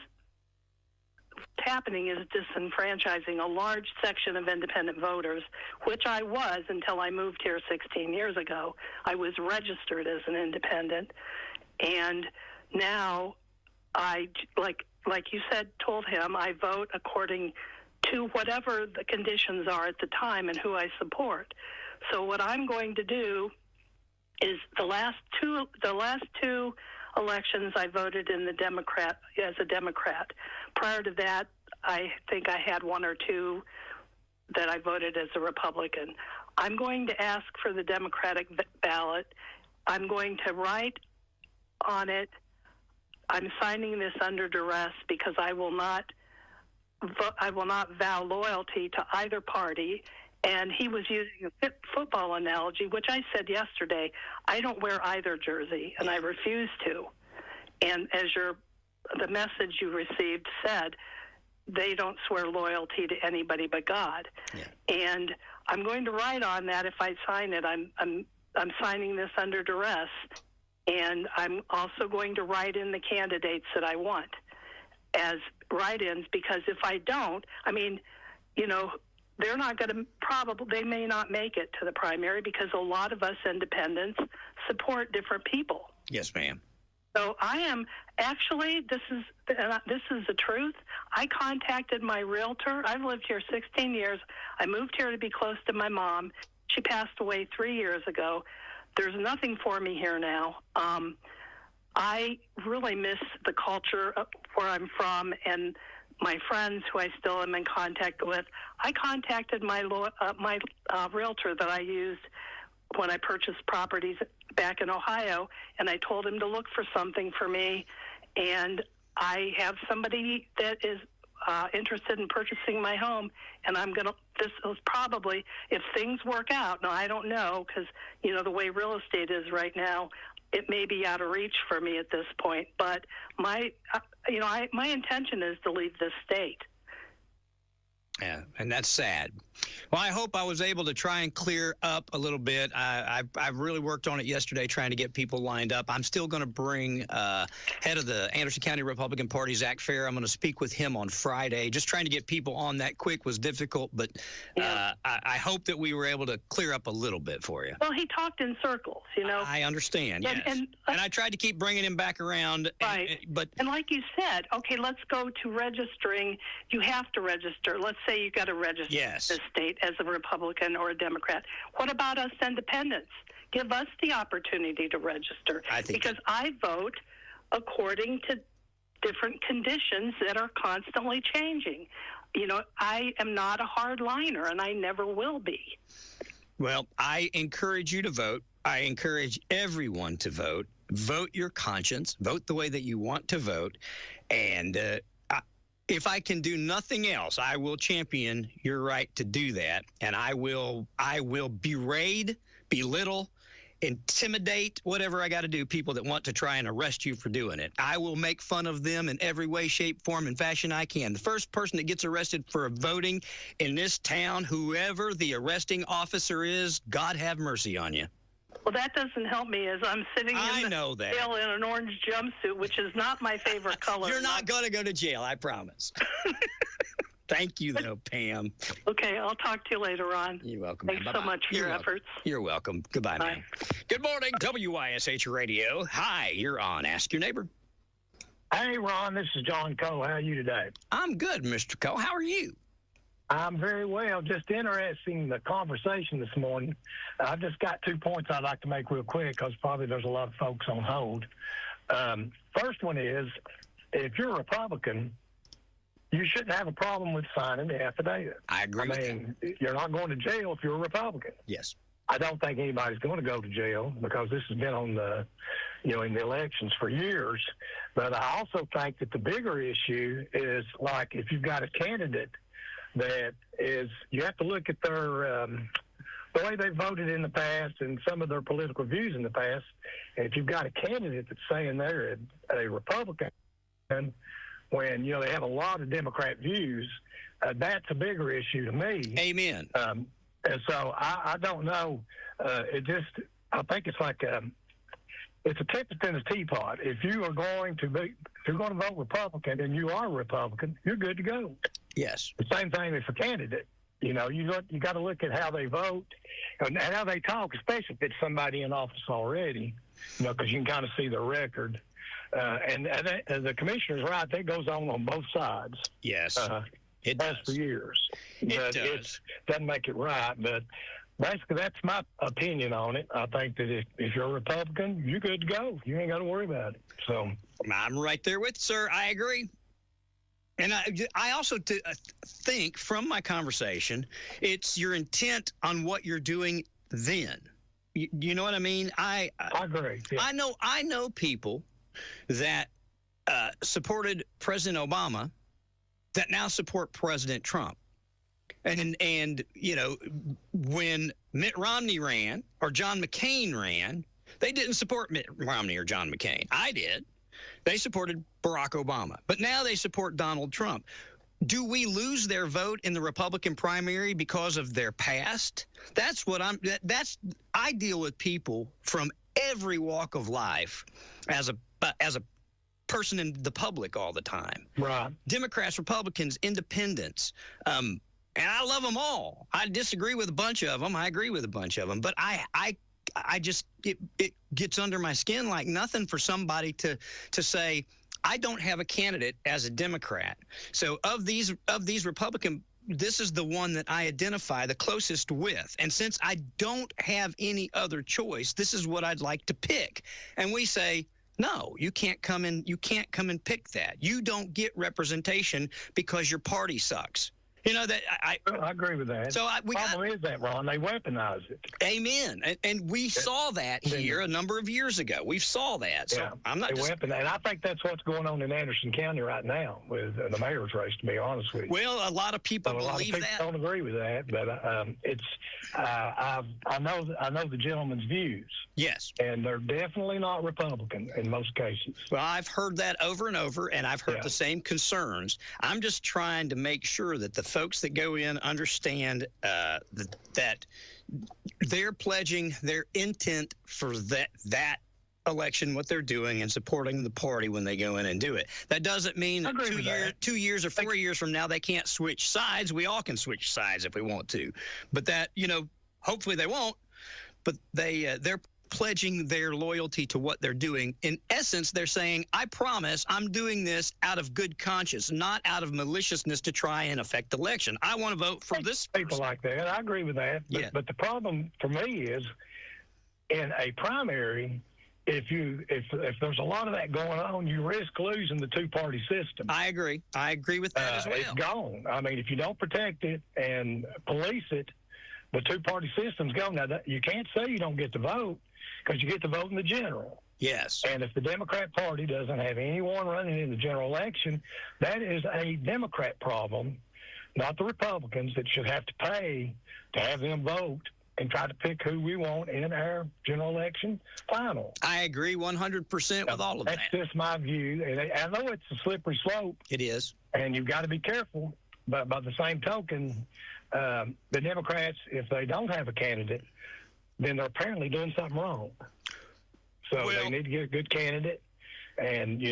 what's happening is disenfranchising a large section of independent voters, which I was until I moved here 16 years ago. I was registered as an independent, and now I, like you said, told him, I vote according to whatever the conditions are at the time and who I support. So what I'm going to do is the last two elections I voted in as a Democrat. Prior to that, I think I had one or two that I voted as a Republican. I'm going to ask for the Democratic ballot. I'm going to write on it, I'm signing this under duress because I will not vow loyalty to either party. And he was using a football analogy, which I said yesterday, I don't wear either jersey, and I refuse to. And as the message you received said, they don't swear loyalty to anybody but God. Yeah. And I'm going to write on that. If I sign it, I'm signing this under duress, and I'm also going to write in the candidates that I want as write-ins, because if I don't, they're not going to they may not make it to the primary because a lot of us independents support different people. Yes, ma'am. So I am actually, this is the truth. I contacted my realtor. I've lived here 16 years. I moved here to be close to my mom. She passed away 3 years ago. There's nothing for me here now. I really miss the culture of where I'm from and my friends who I still am in contact with. I contacted my realtor that I used when I purchased properties back in Ohio, and I told him to look for something for me. And I have somebody that is interested in purchasing my home, and this is probably, if things work out, now I don't know, because, the way real estate is right now, it may be out of reach for me at this point, but my intention is to leave this state. Yeah, and that's sad. Well, I hope I was able to try and clear up a little bit. I really worked on it yesterday, trying to get people lined up. I'm still going to bring head of the Anderson County Republican Party, Zach Fair. I'm going to speak with him on Friday. Just trying to get people on that quick was difficult, but I hope that we were able to clear up a little bit for you. Well, he talked in circles, I understand, yes. And I tried to keep bringing him back around. Right. And like you said, okay, let's go to registering. You have to register. Let's say you got to register this state as a Republican or a Democrat. What about us independents? Give us the opportunity to register. Because I vote according to different conditions that are constantly changing. I am not a hardliner, and I never will be. Well, I encourage you to vote. I encourage everyone to vote. Vote your conscience. Vote the way that you want to vote. And if I can do nothing else, I will champion your right to do that, and I will berate, belittle, intimidate, whatever I got to do, people that want to try and arrest you for doing it. I will make fun of them in every way, shape, form, and fashion I can. The first person that gets arrested for voting in this town, whoever the arresting officer is, God have mercy on you. Well, that doesn't help me as I'm sitting in jail in an orange jumpsuit, which is not my favorite color. You're not going to go to jail, I promise. Thank you, though, Pam. Okay, I'll talk to you later on. You're welcome. Thanks so much for your efforts. You're welcome. Goodbye, ma'am. Good morning, WYSH Radio. Hi, you're on Ask Your Neighbor. Hey, Ron, this is John Coe. How are you today? I'm good, Mr. Coe. How are you? I'm very well. Just interesting in the conversation this morning. I've just got 2 points I'd like to make real quick because probably there's a lot of folks on hold. First one is, if you're a Republican, you shouldn't have a problem with signing the affidavit. I agree with that. You're not going to jail if you're a Republican. Yes. I don't think anybody's going to go to jail because this has been on the, in the elections for years. But I also think that the bigger issue is, like, if you've got a candidate that is, you have to look at their the way they voted in the past and some of their political views in the past. And if you've got a candidate that's saying they're a Republican when, they have a lot of Democrat views, that's a bigger issue to me. Amen. And so I don't know. I think it's like it's a tempest in a teapot. If you're going to vote Republican and you are a Republican, you're good to go. Yes. The same thing as a candidate. You got to look at how they vote and how they talk, especially if it's somebody in office already. Because you can kind of see their record. And the commissioner's right. That goes on both sides. Yes. It has does. for years. It does. It doesn't make it right, but basically that's my opinion on it. I think that if you're a Republican, you're good to go. You ain't got to worry about it. So I'm right there with you, sir. I agree. And I also think from my conversation, it's your intent on what you're doing then. You know what I mean? I agree. Yeah. I know people that supported President Obama that now support President Trump. And when Mitt Romney ran or John McCain ran, they didn't support Mitt Romney or John McCain. I did. They supported Barack Obama. But now they support Donald Trump. Do we lose their vote in the Republican primary because of their past? I deal with people from every walk of life as a person in the public all the time. Right. Democrats, Republicans, independents, and I love them all. I disagree with a bunch of them. I agree with a bunch of them. But I just it gets under my skin like nothing for somebody to say, I don't have a candidate as a Democrat. So of these Republican, this is the one that I identify the closest with. And since I don't have any other choice, this is what I'd like to pick. And we say, no, you can't come and pick that. You don't get representation because your party sucks. I agree with that. So problem is that, Ron, they weaponize it. Amen. And we saw that here a number of years ago. We saw that. So I'm not just... And I think that's what's going on in Anderson County right now with the mayor's race, to be honest with you. Well, a lot of people believe that. A lot of people don't agree with that, but I know the gentleman's views. Yes. And they're definitely not Republican in most cases. Well, I've heard that over and over, and I've heard the same concerns. I'm just trying to make sure that the folks that go in understand that they're pledging their intent for that election, what they're doing, and supporting the party when they go in and do it. That doesn't mean 2 years or 4 years from now they can't switch sides. We all can switch sides if we want to. But that, hopefully they won't. But they're pledging their loyalty to what they're doing. In essence, they're saying, I promise I'm doing this out of good conscience, not out of maliciousness to try and affect the election. I want to vote for this person. People like that. I agree with that. But the problem for me is in a primary, if there's a lot of that going on, you risk losing the two-party system. I agree. I agree with that as well. It's gone. I mean, if you don't protect it and police it, the two-party system's gone. Now, you can't say you don't get to vote because you get to vote in the general. Yes. And if the Democrat Party doesn't have anyone running in the general election, that is a Democrat problem, not the Republicans that should have to pay to have them vote and try to pick who we want in our general election final. I agree 100% with all of that. That's just my view. And I know it's a slippery slope. It is. And you've got to be careful. But by the same token, the Democrats, if they don't have a candidate, then they're apparently doing something wrong. So they need to get a good candidate. And,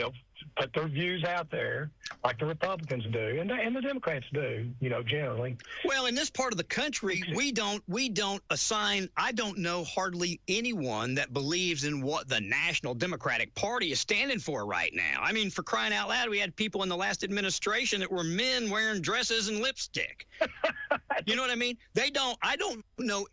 put their views out there like the Republicans do, and the Democrats do, generally. Well, in this part of the country, we don't assign. I don't know hardly anyone that believes in what the National Democratic Party is standing for right now. I mean, for crying out loud, we had people in the last administration that were men wearing dresses and lipstick. You know what I mean? I don't know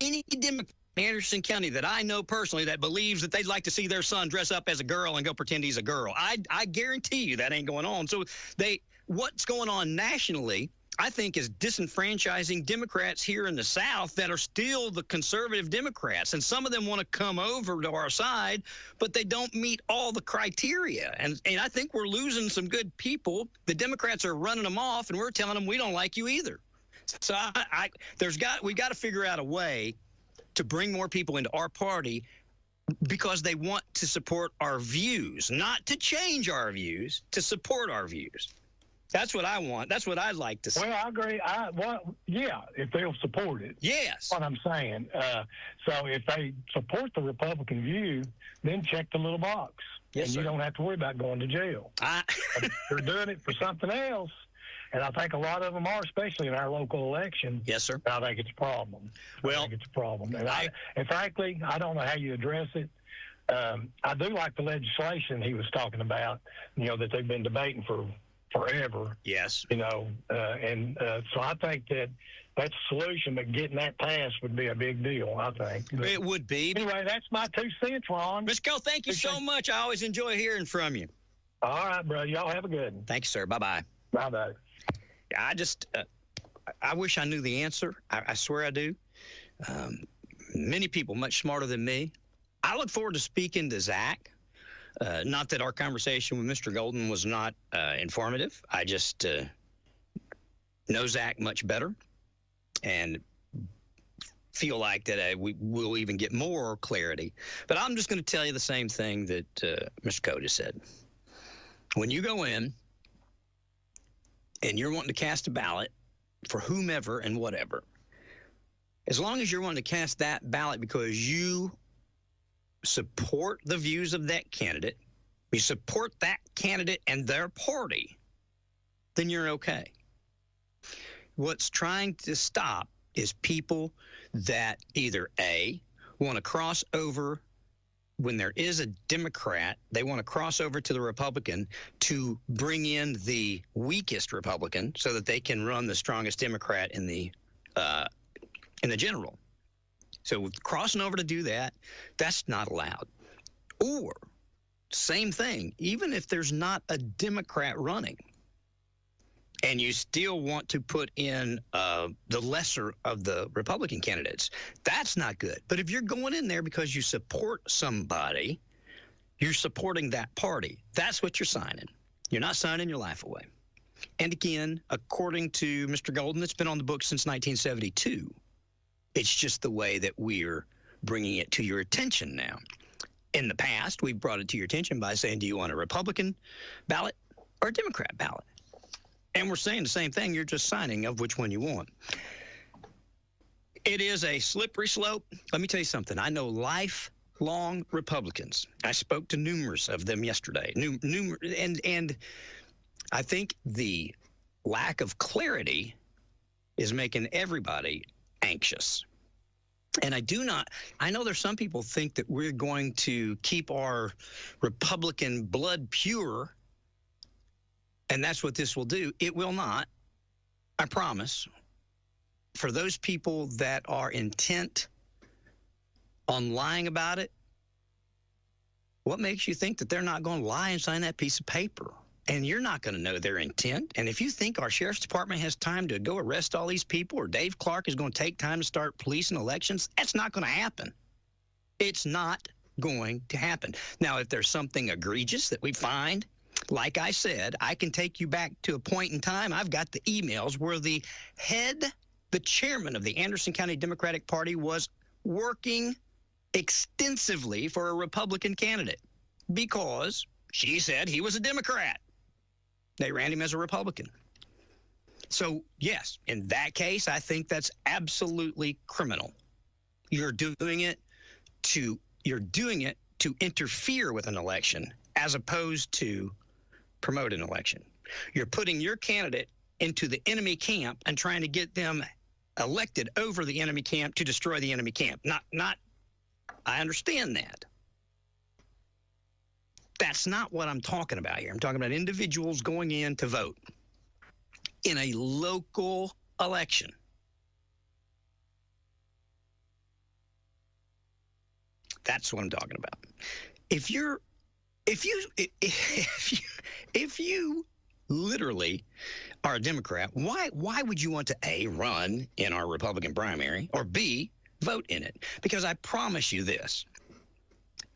any Democrat in Anderson County that I know personally that believes that they'd like to see their son dress up as a girl and go pretend he's a girl. I guarantee you that ain't going on. So what's going on nationally, I think, is disenfranchising Democrats here in the South that are still the conservative Democrats. And some of them want to come over to our side, but they don't meet all the criteria. And I think we're losing some good people. The Democrats are running them off, and we're telling them we don't like you either. So we got to figure out a way to bring more people into our party because they want to support our views, not to change our views, to support our views. That's what I want. That's what I'd like to see. Well, I agree. If they'll support it. Yes. That's what I'm saying. So if they support the Republican view, then check the little box. Yes, and sir. You don't have to worry about going to jail. If they're doing it for something else, and I think a lot of them are, especially in our local election. Yes, sir. I think it's a problem. Well, And frankly, I don't know how you address it. I do like the legislation he was talking about, that they've been debating for forever. Yes. So I think that's a solution, but getting that passed would be a big deal, I think. But it would be. Anyway, that's my 2 cents, Ron. Mr. Cole, thank you so much. I always enjoy hearing from you. All right, bro. Y'all have a good one. Thank you, sir. Bye-bye. Bye-bye. I wish I knew the answer. I swear I do. Many people much smarter than me. I look forward to speaking to Zach. Not that our conversation with Mr. Golden was not informative. I just know Zach much better and feel like that we will even get more clarity. But I'm just going to tell you the same thing that Mr. Cole just said. When you go in and you're wanting to cast a ballot for whomever and whatever, as long as you're wanting to cast that ballot because you support the views of that candidate, you support that candidate and their party, then you're okay. What's trying to stop is people that either A, want to cross over when there is a Democrat, they want to cross over to the Republican to bring in the weakest Republican so that they can run the strongest Democrat in the general. So crossing over to do that, that's not allowed. Or same thing, even if there's not a Democrat running and you still want to put in the lesser of the Republican candidates, that's not good. But if you're going in there because you support somebody, you're supporting that party. That's what you're signing. You're not signing your life away. And again, according to Mr. Golden, it's been on the books since 1972. It's just the way that we're bringing it to your attention now. In the past, we brought it to your attention by saying, do you want a Republican ballot or a Democrat ballot? And we're saying the same thing. You're just signing of which one you want. It is a slippery slope. Let me tell you something. I know lifelong Republicans. I spoke to numerous of them yesterday. And I think the lack of clarity is making everybody anxious. And I know there's some people think that we're going to keep our Republican blood pure, and that's what this will do. It will not, I promise. For those people that are intent on lying about it, what makes you think that they're not going to lie and sign that piece of paper? And you're not going to know their intent. And if you think our sheriff's department has time to go arrest all these people, or Dave Clark is going to take time to start policing elections, that's not going to happen. It's not going to happen. Now, if there's something egregious that we find, like I said, I can take you back to a point in time. I've got the emails where the chairman of the Anderson County Democratic Party was working extensively for a Republican candidate because she said he was a Democrat. They ran him as a Republican. So, yes, in that case, I think that's absolutely criminal. You're doing it to interfere with an election as opposed to promote an election. You're putting your candidate into the enemy camp and trying to get them elected over the enemy camp to destroy the enemy camp. I understand that. That's not what I'm talking about here. I'm talking about individuals going in to vote in a local election. That's what I'm talking about. If you literally are a Democrat, why would you want to A, run in our Republican primary, or B, vote in it? Because I promise you this.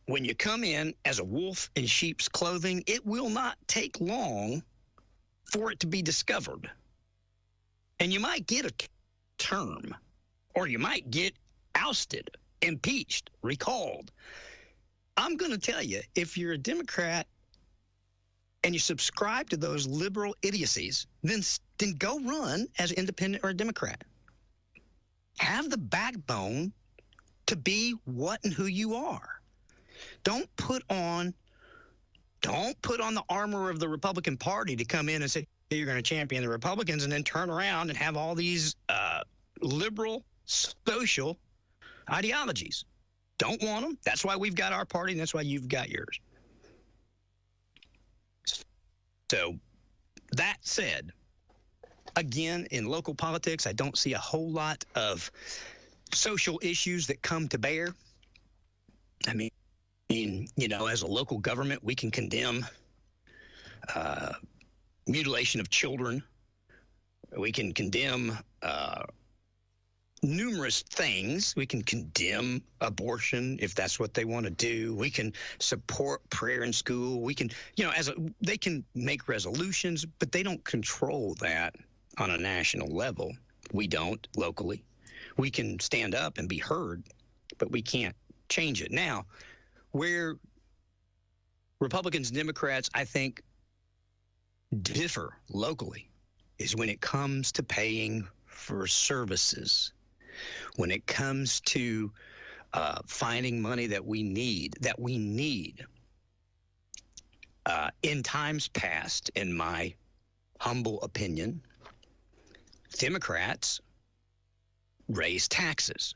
When you come in as a wolf in sheep's clothing, it will not take long for it to be discovered. And you might get a term, or you might get ousted, impeached, recalled. I'm going to tell you, if you're a Democrat and you subscribe to those liberal idiocies, then go run as an independent or a Democrat. Have the backbone to be what and who you are. Don't put on the armor of the Republican Party to come in and say you're going to champion the Republicans and then turn around and have all these liberal social ideologies. Don't want them. That's why we've got our party, and that's why you've got yours. So, that said, again, in local politics, I don't see a whole lot of social issues that come to bear. I mean, as a local government, we can condemn mutilation of children. We can condemn numerous things. We can condemn abortion if that's what they want to do. We can support prayer in school. We can, they can make resolutions, but they don't control that on a national level. We don't locally. We can stand up and be heard, but we can't change it. Now, where Republicans and Democrats, I think, differ locally is when it comes to paying for services, when it comes to finding money that we need. In times past, in my humble opinion, Democrats raise taxes.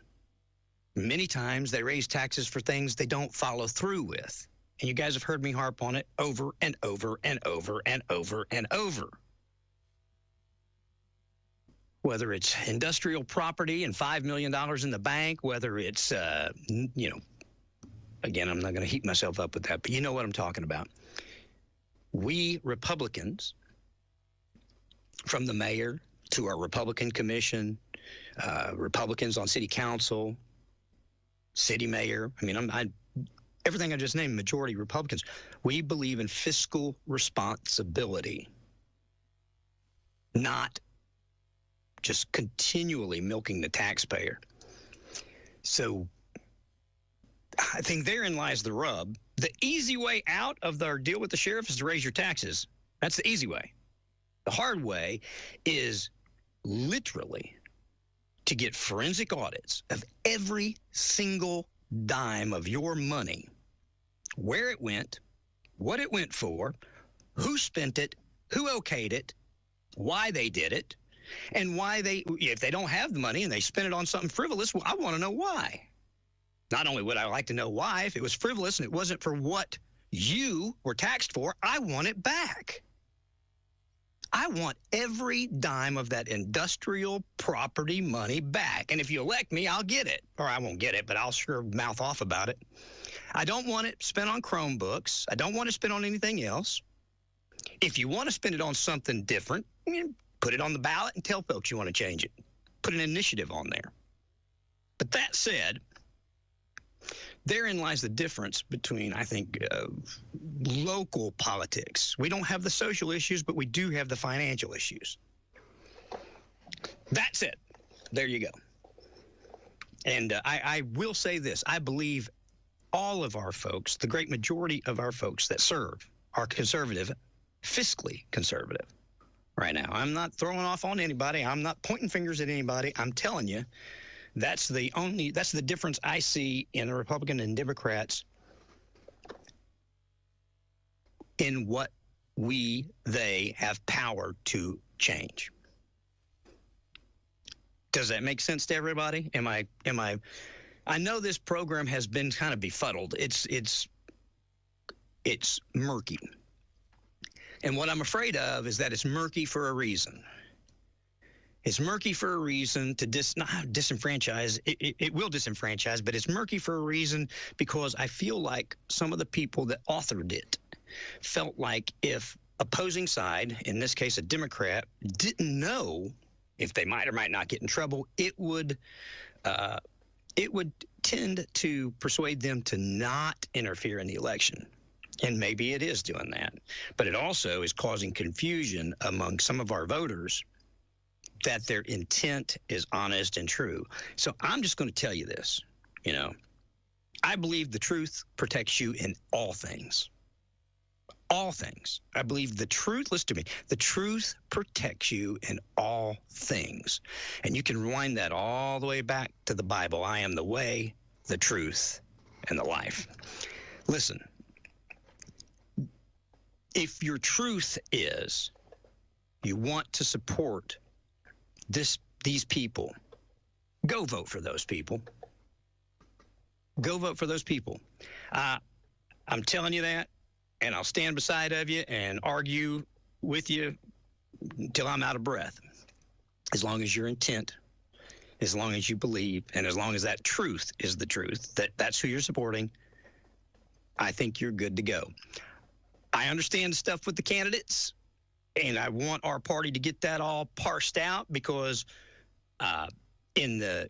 Many times they raise taxes for things they don't follow through with. And you guys have heard me harp on it over and over and over and over and over. Whether it's industrial property and $5 million in the bank, whether it's, again, I'm not going to heat myself up with that, but you know what I'm talking about. We Republicans, from the mayor to our Republican commission, Republicans on city council, city mayor, everything I just named, majority Republicans, we believe in fiscal responsibility, not just continually milking the taxpayer. So I think therein lies the rub. The easy way out of our deal with the sheriff is to raise your taxes. That's the easy way. The hard way is literally to get forensic audits of every single dime of your money, where it went, what it went for, who spent it, who okayed it, why they did it, and why if they don't have the money and they spend it on something frivolous, well, I want to know why. Not only would I like to know why, if it was frivolous and it wasn't for what you were taxed for, I want it back. I want every dime of that industrial property money back. And if you elect me, I'll get it. Or I won't get it, but I'll sure mouth off about it. I don't want it spent on Chromebooks. I don't want it spent on anything else. If you want to spend it on something different, put it on the ballot and tell folks you want to change it. Put an initiative on there. But that said, therein lies the difference between, I think, local politics. We don't have the social issues, but we do have the financial issues. That's it. There you go. And I will say this. I believe all of our folks, the great majority of our folks that serve, are conservative, fiscally conservative right now. I'm not throwing off on anybody. I'm not pointing fingers at anybody. I'm telling you, that's the difference I see in the Republican and Democrats in what they have power to change. Does that make sense to everybody? I know this program has been kind of befuddled. It's murky. And what I'm afraid of is that it's murky for a reason. It's murky for a reason to not disenfranchise. It will disenfranchise, but it's murky for a reason because I feel like some of the people that authored it felt like if opposing side, in this case a Democrat, didn't know if they might or might not get in trouble, it would tend to persuade them to not interfere in the election. And maybe it is doing that. But it also is causing confusion among some of our voters that their intent is honest and true. So I'm just going to tell you this, I believe the truth protects you in all things. All things. I believe the truth, listen to me, the truth protects you in all things. And you can rewind that all the way back to the Bible. I am the way, the truth, and the life. Listen, if your truth is you want to support these people, go vote for those people. Go vote for those people. I'm telling you that. And I'll stand beside of you and argue with you until I'm out of breath. As long as your intent, as long as you believe, and as long as that truth is the truth, that's who you're supporting, I think you're good to go. I understand the stuff with the candidates, and I want our party to get that all parsed out because in the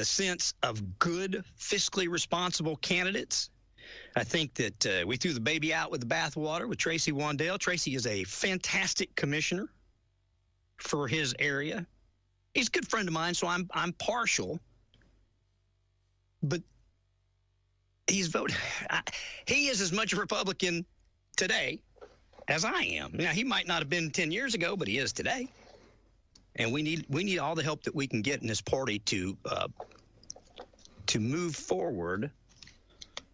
sense of good, fiscally responsible candidates, I think that we threw the baby out with the bathwater with Tracy Wandale. Tracy is a fantastic commissioner for his area. He's a good friend of mine, so I'm partial. But he's voted. He is as much a Republican today as I am. Now, he might not have been 10 years ago, but he is today. And we need all the help that we can get in this party to move forward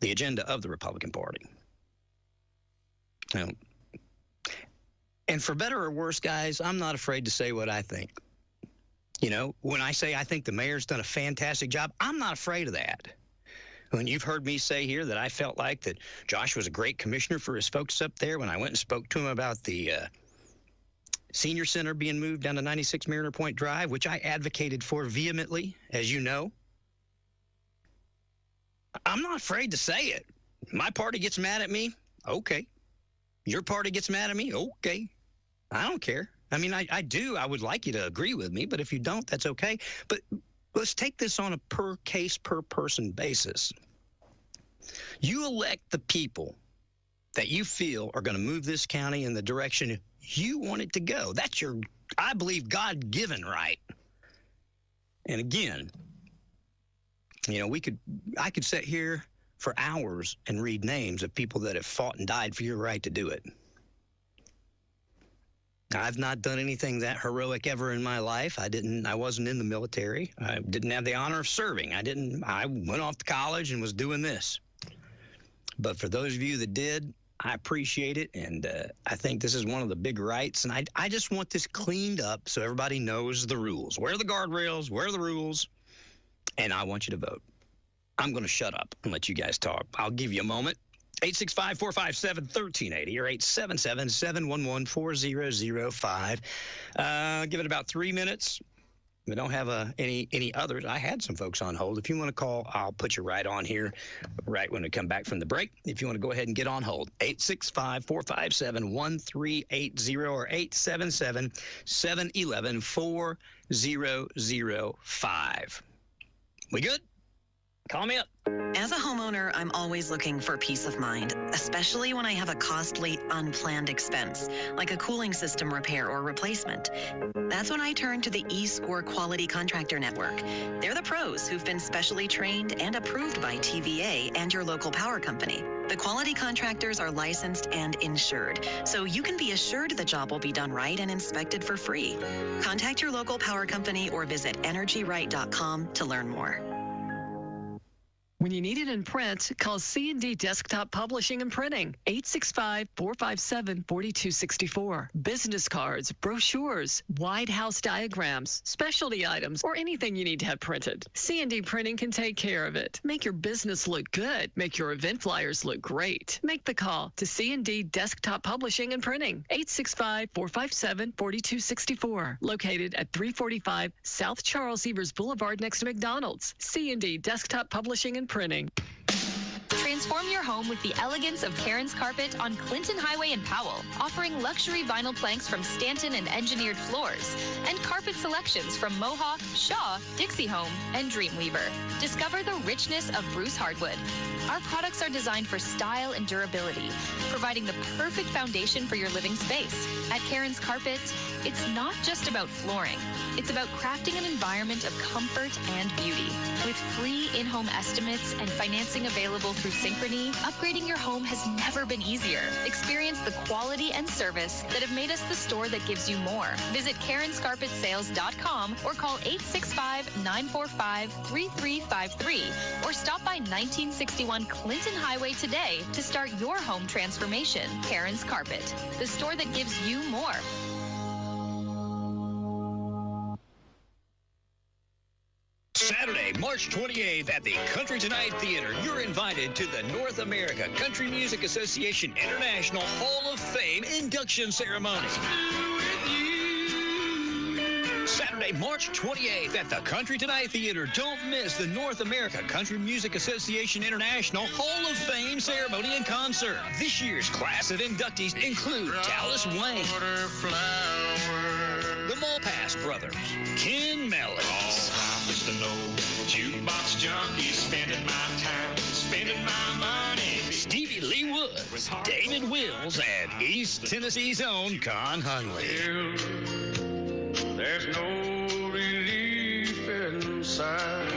the agenda of the Republican Party. And for better or worse, guys, I'm not afraid to say what I think. When I say I think the mayor's done a fantastic job, I'm not afraid of that. When you've heard me say here that I felt like that Josh was a great commissioner for his folks up there when I went and spoke to him about the senior center being moved down to 96 Mariner Point Drive, which I advocated for vehemently, as you know. I'm not afraid to say it. My party gets mad at me, okay. Your party gets mad at me, okay. I don't care. I mean, I do. I would like you to agree with me, but if you don't, that's okay. But let's take this on a per case, per person basis. You elect the people that you feel are going to move this county in the direction you want it to go. That's your, I believe, God-given right. And again, I could sit here for hours and read names of people that have fought and died for your right to do it. I've not done anything that heroic ever in my life. I wasn't in the military. I didn't have the honor of serving. I went off to college and was doing this. But for those of you that did, I appreciate it. And I think this is one of the big rights. And I just want this cleaned up so everybody knows the rules. Where are the guardrails? Where are the rules? And I want you to vote. I'm going to shut up and let you guys talk. I'll give you a moment. 865-457-1380 or 877-711-4005. Give it about 3 minutes. We don't have any others. I had some folks on hold. If you want to call, I'll put you right on here right when we come back from the break. If you want to go ahead and get on hold, 865-457-1380 or 877-711-4005. We good? Call me up. As a homeowner, I'm always looking for peace of mind, especially when I have a costly, unplanned expense, like a cooling system repair or replacement. That's when I turn to the eScore Quality Contractor Network. They're the pros who've been specially trained and approved by TVA and your local power company. The quality contractors are licensed and insured, so you can be assured the job will be done right and inspected for free. Contact your local power company or visit energyright.com to learn more. When you need it in print, call C&D Desktop Publishing and Printing, 865-457-4264. Business cards, brochures, White House diagrams, specialty items, or anything you need to have printed. C&D Printing can take care of it. Make your business look good. Make your event flyers look great. Make the call to C&D Desktop Publishing and Printing, 865-457-4264. Located at 345 South Charles Evers Boulevard next to McDonald's. C&D Desktop Publishing and Printing. Transform your home with the elegance of Karen's Carpet on Clinton Highway in Powell, offering luxury vinyl planks from Stanton and engineered floors, and carpet selections from Mohawk, Shaw, Dixie Home, and Dreamweaver. Discover the richness of Bruce Hardwood. Our products are designed for style and durability, providing the perfect foundation for your living space. At Karen's Carpet, it's not just about flooring. It's about crafting an environment of comfort and beauty. With free in-home estimates and financing available through Synchrony, upgrading your home has never been easier. Experience the quality and service that have made us the store that gives you more. Visit Karen'sCarpetSales.com or call 865-945-3353 or stop by 1961 Clinton Highway today to start your home transformation. Karen's Carpet, the store that gives you more. Saturday, March 28th at the Country Tonight Theater, you're invited to the North America Country Music Association International Hall of Fame induction ceremony. Saturday, March 28th at the Country Tonight Theater. Don't miss the North America Country Music Association International Hall of Fame ceremony and concert. This year's class of inductees include Dallas Wayne, the Malpass Brothers, Ken Mellons, Jukebox junkie, spending my time, spending my money. Stevie Lee Woods, David Wills, and East Tennessee's own Con Hunley. There's no relief inside.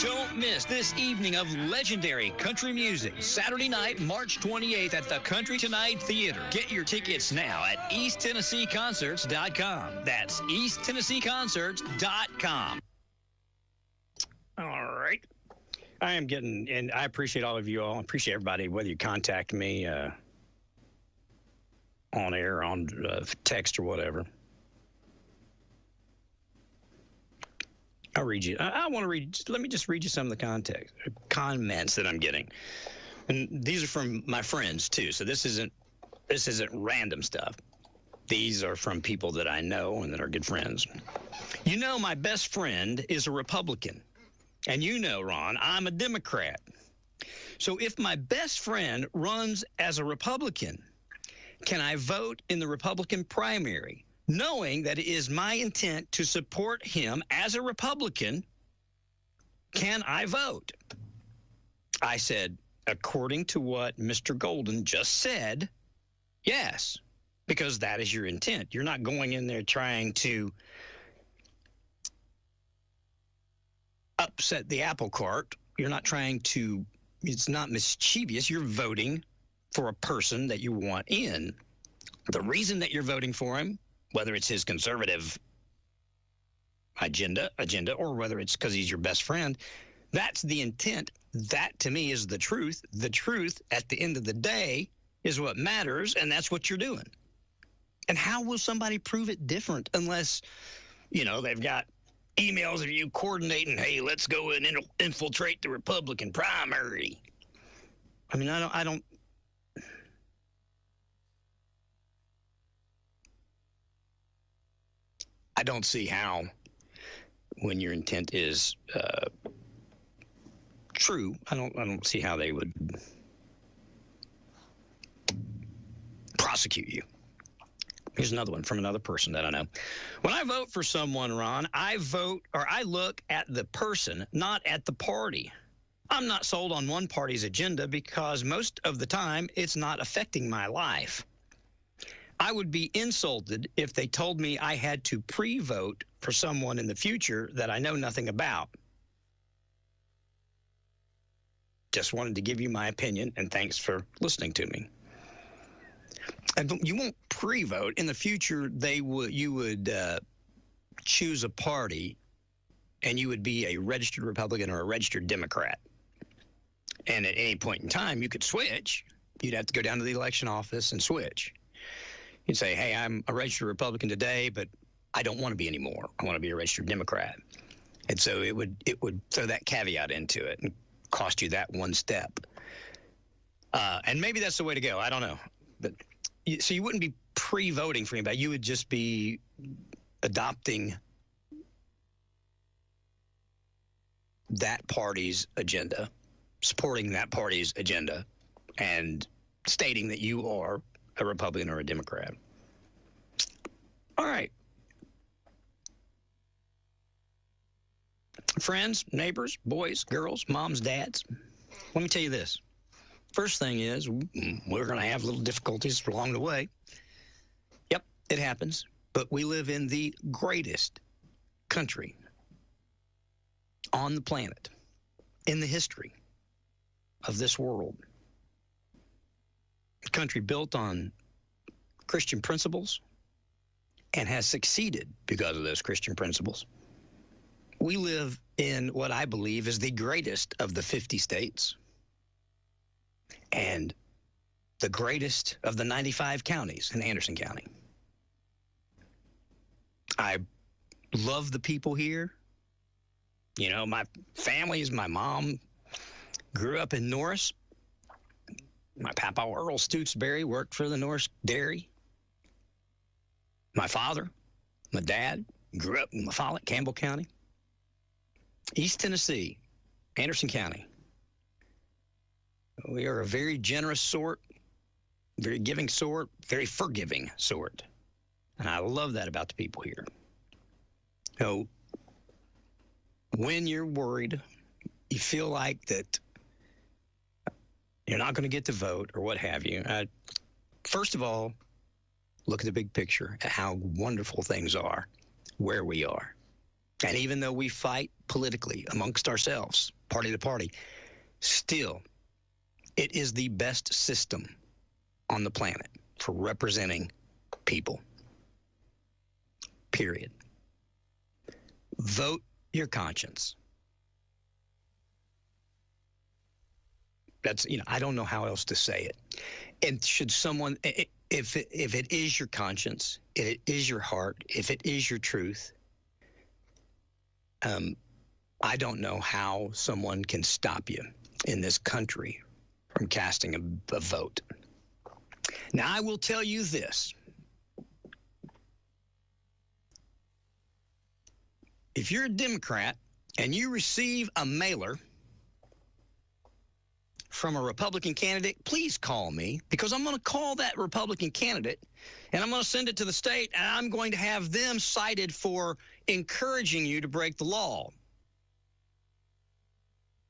Don't miss this evening of legendary country music. Saturday night, March 28th at the Country Tonight Theater. Get your tickets now at EastTennesseeConcerts.com. That's EastTennesseeConcerts.com. All right. I am getting, and I appreciate all of you all. I appreciate everybody, whether you contact me on air, on text, or whatever. I'll read you. I want to read. Let me just read you some of the comments that I'm getting, and these are from my friends too. So this isn't random stuff. These are from people that I know and that are good friends. You know, my best friend is a Republican, and you know, Ron, I'm a Democrat. So if my best friend runs as a Republican, can I vote in the Republican primary? Knowing that it is my intent to support him as a Republican, can I vote? I said, according to what Mr. Golden just said, yes, because that is your intent. You're not going in there trying to upset the apple cart. You're not trying to, it's not mischievous. You're voting for a person that you want in. The reason that you're voting for him, whether it's his conservative agenda, or whether it's because he's your best friend, that's the intent. That, to me, is the truth. The truth, at the end of the day, is what matters, and that's what you're doing. And how will somebody prove it different unless, you know, they've got emails of you coordinating, hey, let's go and infiltrate the Republican primary? I mean, I don't see how, when your intent is true, I don't see how they would prosecute you. Here's another one from another person that I know. When I vote for someone, Ron, I look at the person, not at the party. I'm not sold on one party's agenda because most of the time it's not affecting my life. I would be insulted if they told me I had to pre-vote for someone in the future that I know nothing about. Just wanted to give you my opinion, and thanks for listening to me. And you won't pre-vote. In the future, you would choose a party and you would be a registered Republican or a registered Democrat. And at any point in time, you could switch. You'd have to go down to the election office and switch. You'd say, hey, I'm a registered Republican today, but I don't want to be anymore. I want to be a registered Democrat. And so it would throw that caveat into it and cost you that one step. And maybe that's the way to go. I don't know. But so you wouldn't be pre-voting for anybody. You would just be adopting that party's agenda, supporting that party's agenda, and stating that you are a Republican or a Democrat. All right. Friends, neighbors, boys, girls, moms, dads, let me tell you this. First thing is, we're going to have little difficulties along the way. Yep, it happens. But we live in the greatest country on the planet, in the history of this world. A country built on Christian principles and has succeeded because of those Christian principles. We live in what I believe is the greatest of the 50 states and the greatest of the 95 counties in Anderson County. I love the people here. You know, my family's, my mom grew up in Norris. My papa, Earl Stutesbury, worked for the Norris Dairy. My father, my dad, grew up in Follett, Campbell County. East Tennessee, Anderson County. We are a very generous sort, very giving sort, very forgiving sort. And I love that about the people here. So when you're worried, you feel like that you're not going to get to vote or what have you, first of all, look at the big picture, at how wonderful things are, where we are. And even though we fight politically amongst ourselves, party to party, still, it is the best system on the planet for representing people. Period. Vote your conscience. That's, I don't know how else to say it. And should someone, if it is your conscience, if it is your heart, if it is your truth, I don't know how someone can stop you in this country from casting a vote. Now, I will tell you this. If you're a Democrat and you receive a mailer from a Republican candidate, please call me, because I'm going to call that Republican candidate and I'm going to send it to the state, and I'm going to have them cited for encouraging you to break the law.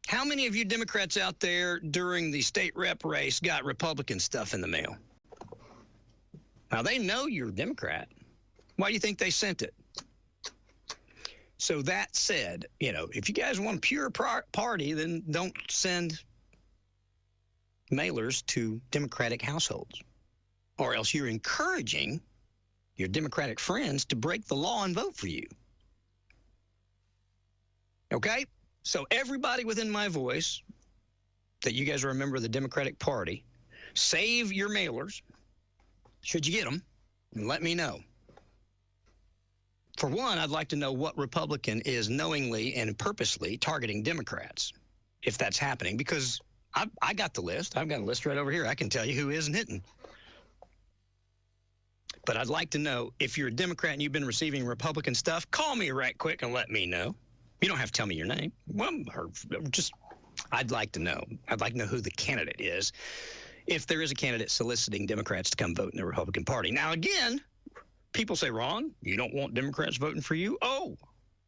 How many of you Democrats out there during the state rep race got Republican stuff in the mail? Now, they know you're a Democrat. Why do you think they sent it? So that said, if you guys want a pure party, then don't send mailers to Democratic households, or else you're encouraging your Democratic friends to break the law and vote for you. Okay? So everybody within my voice, that you guys are a member of the Democratic Party, save your mailers, should you get them, and let me know. For one, I'd like to know what Republican is knowingly and purposely targeting Democrats, if that's happening, because I got the list. I've got a list right over here. I can tell you who isn't hitting. But I'd like to know, if you're a Democrat and you've been receiving Republican stuff, call me right quick and let me know. You don't have to tell me your name. Well, I'd like to know. I'd like to know who the candidate is, if there is a candidate soliciting Democrats to come vote in the Republican Party. Now, again, people say, Ron, you don't want Democrats voting for you? Oh,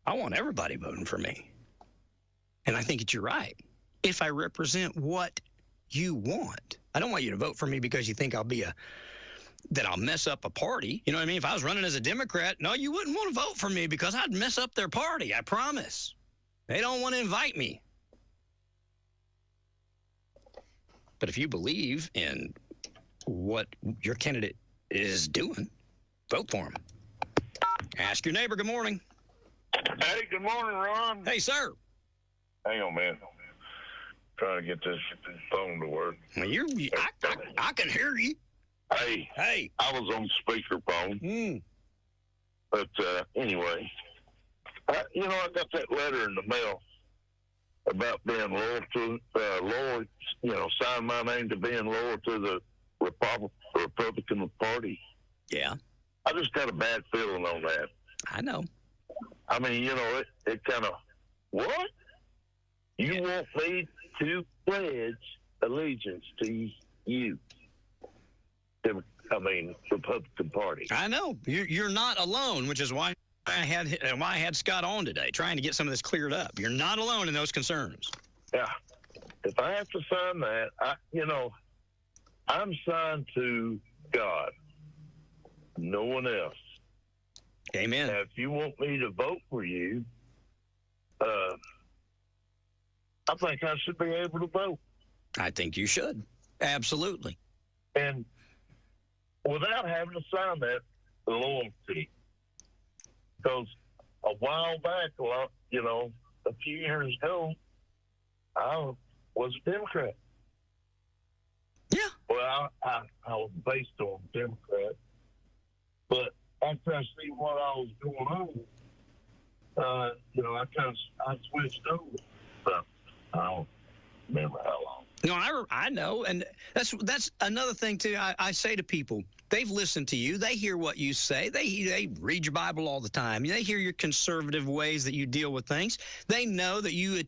I want everybody voting for me. And I think that you're right. If I represent what you want, I don't want you to vote for me because you think that I'll mess up a party. You know what I mean? If I was running as a Democrat, no, you wouldn't want to vote for me because I'd mess up their party. I promise. They don't want to invite me. But if you believe in what your candidate is doing, vote for him. Ask your neighbor. Good morning. Hey, good morning, Ron. Hey, sir. Hang on, man. Trying to get this phone to work. Well, I can hear you. Hey. Hey. I was on speakerphone. But anyway, I got that letter in the mail about being loyal, sign my name to being loyal to the Republican Party. Yeah. I just got a bad feeling on that. I know. I mean, it kind of, what? You want me to pledge allegiance to you? Republican Party. I know. You're not alone, which is why I had Scott on today, trying to get some of this cleared up. You're not alone in those concerns. Yeah. If I have to sign that, I'm signed to God. No one else. Amen. Now, if you want me to vote for you, I think I should be able to vote. I think you should. Absolutely. And without having to sign that loyalty. Because a while back, a few years ago, I was a Democrat. Yeah. Well, I was based on Democrat. But after I see what all was going on, I switched over. But I don't remember how long. No, I know, and that's another thing too. I say to people, they've listened to you, they hear what you say, they read your Bible all the time, they hear your conservative ways that you deal with things. They know that you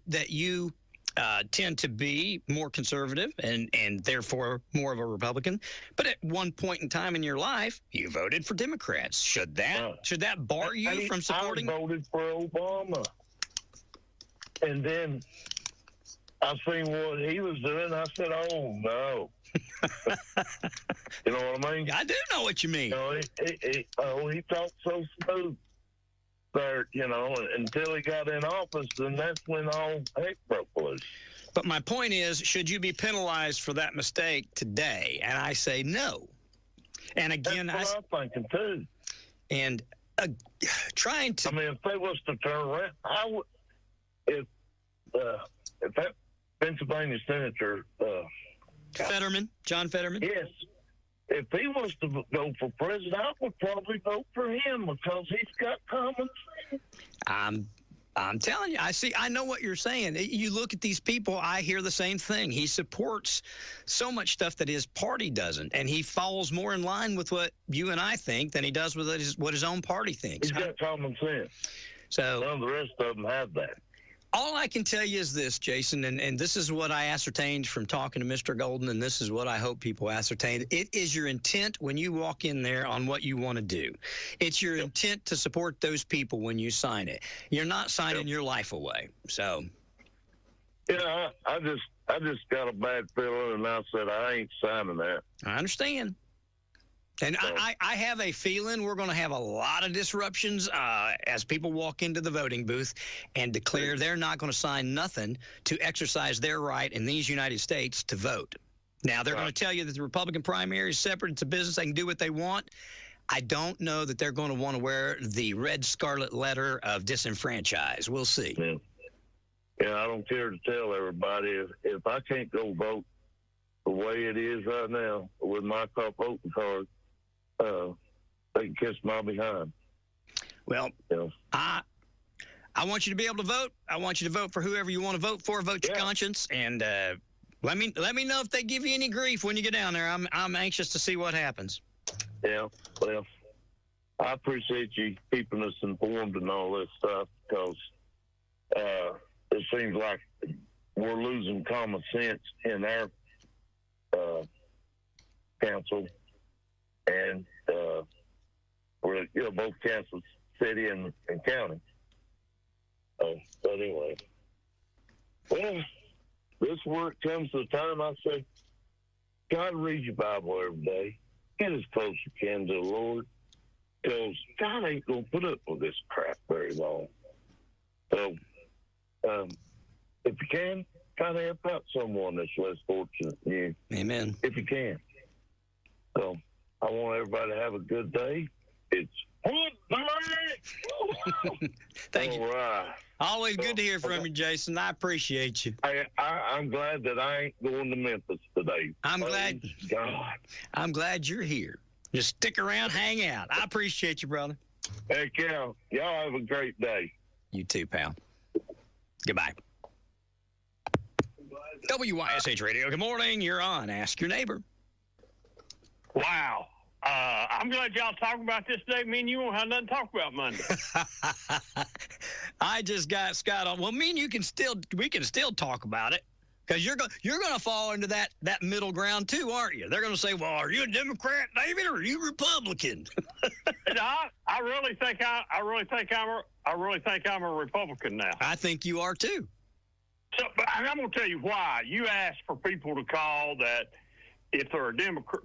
tend to be more conservative and therefore more of a Republican. But at one point in time in your life, you voted for Democrats. Should that bar you from supporting? I voted for Obama, and then I seen what he was doing. I said, "Oh no." You know what I mean? I do know what you mean. He talked so smooth there, until he got in office, and that's when all heck broke loose. But my point is, should you be penalized for that mistake today? And I say no. And again, that's what I'm thinking too. And trying to. I mean, if they was to turn around, I would. If that Pennsylvania Senator Fetterman, John Fetterman? Yes. If he was to go for president, I would probably vote for him because he's got common sense. I'm telling you, I know what you're saying. You look at these people, I hear the same thing. He supports so much stuff that his party doesn't, and he falls more in line with what you and I think than he does with what his own party thinks. He's got common sense. So none of the rest of them have that. All I can tell you is this, Jason, and this is what I ascertained from talking to Mr. Golden, and this is what I hope people ascertain. It is your intent when you walk in there on what you want to do. It's your intent to support those people when you sign it. You're not signing your life away. So, yeah, I just got a bad feeling, and I said I ain't signing that. I understand. And I have a feeling we're going to have a lot of disruptions as people walk into the voting booth and declare they're not going to sign nothing to exercise their right in these United States to vote. Now, they're going to tell you that the Republican primary is separate. It's a business. They can do what they want. I don't know that they're going to want to wear the red scarlet letter of disenfranchise. We'll see. Yeah, I don't care to tell everybody. If I can't go vote the way it is right now with my voting card, they can kiss my behind. Well, I want you to be able to vote. I want you to vote for whoever you want to vote for. Vote your conscience, and let me know if they give you any grief when you get down there. I'm anxious to see what happens. Yeah, well, I appreciate you keeping us informed and all this stuff because it seems like we're losing common sense in our council. And we're both Kansas City and county. But anyway, well, this is where it comes to the time I say, God, read your Bible every day. Get as close as you can to the Lord, because God ain't gonna put up with this crap very long. So, if you can, try to help out someone that's less fortunate than you. Amen. If you can. So, I want everybody to have a good day. It's Thank you. All right. Always good to hear from you, Jason. I appreciate you. I'm glad that I ain't going to Memphis today. I'm glad. God. I'm glad you're here. Just stick around, hang out. I appreciate you, brother. Heck yeah. Y'all have a great day. You too, pal. Goodbye. WYSH Radio. Good morning. You're on. Ask your neighbor. Wow. I'm glad y'all talking about this today. Me and you won't have nothing to talk about Monday. I just got Scott on. Well, me and you we can still talk about it, because you're going to fall into that middle ground too, aren't you? They're going to say, "Well, are you a Democrat, David, or are you Republican?" I really think I'm a Republican now. I think you are too. So, but I'm going to tell you why. You asked for people to call that if they're a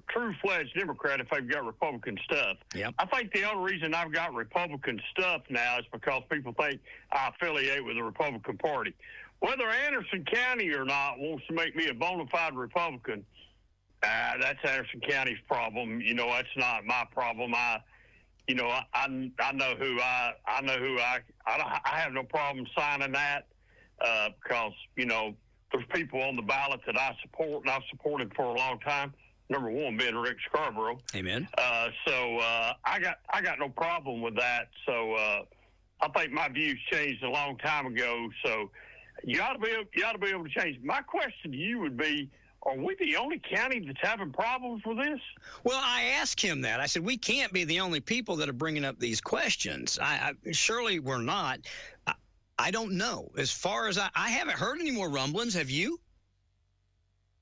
true-fledged Democrat, if they've got Republican stuff. Yep. I think the only reason I've got Republican stuff now is because people think I affiliate with the Republican Party. Whether Anderson County or not wants to make me a bona fide Republican, that's Anderson County's problem. That's not my problem. I know who I have no problem signing that because, there's people on the ballot that I support, and I've supported for a long time. Number one being Rick Scarborough. Amen. So I got no problem with that. So I think my views changed a long time ago. So you ought to be able to change. My question to you would be: are we the only county that's having problems with this? Well, I asked him that. I said, we can't be the only people that are bringing up these questions. Surely we're not. I don't know. As far as I haven't heard any more rumblings. Have you?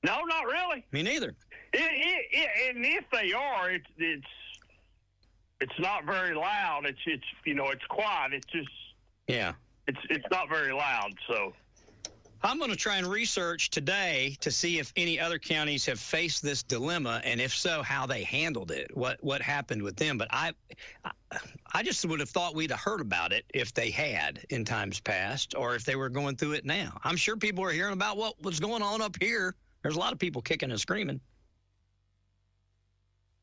No, not really. Me neither. And if they are, it's not very loud. It's quiet. It's just It's not very loud. So I'm going to try and research today to see if any other counties have faced this dilemma, and if so, how they handled it, what happened with them. But I just would have thought we'd have heard about it if they had in times past, or if they were going through it now. I'm sure people are hearing about what was going on up here. There's a lot of people kicking and screaming.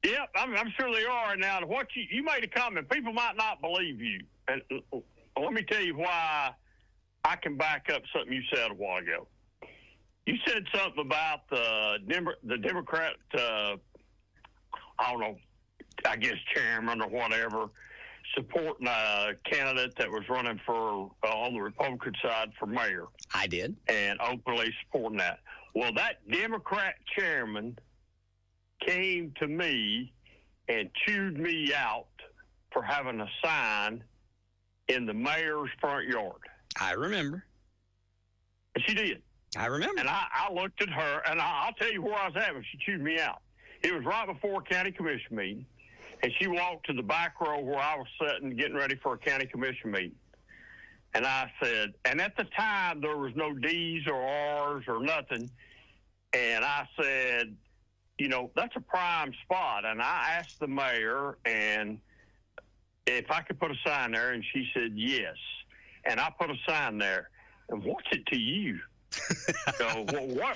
Yep, I'm sure they are. Now, what you made a comment, people might not believe you. And let me tell you why I can back up something you said a while ago. You said something about the Democrat, I don't know, I guess chairman or whatever, supporting a candidate that was running for on the Republican side for mayor. I did. And openly supporting that. Well, that Democrat chairman came to me and chewed me out for having a sign in the mayor's front yard. I remember. And she did. I remember. And I looked at her, and I'll tell you where I was at when she chewed me out. It was right before a county commission meeting, and she walked to the back row where I was sitting getting ready for a county commission meeting. And I said, and at the time there was no D's or R's or nothing, and I said, that's a prime spot. And I asked the mayor and if I could put a sign there, and she said yes. And I put a sign there. And what's it to you? So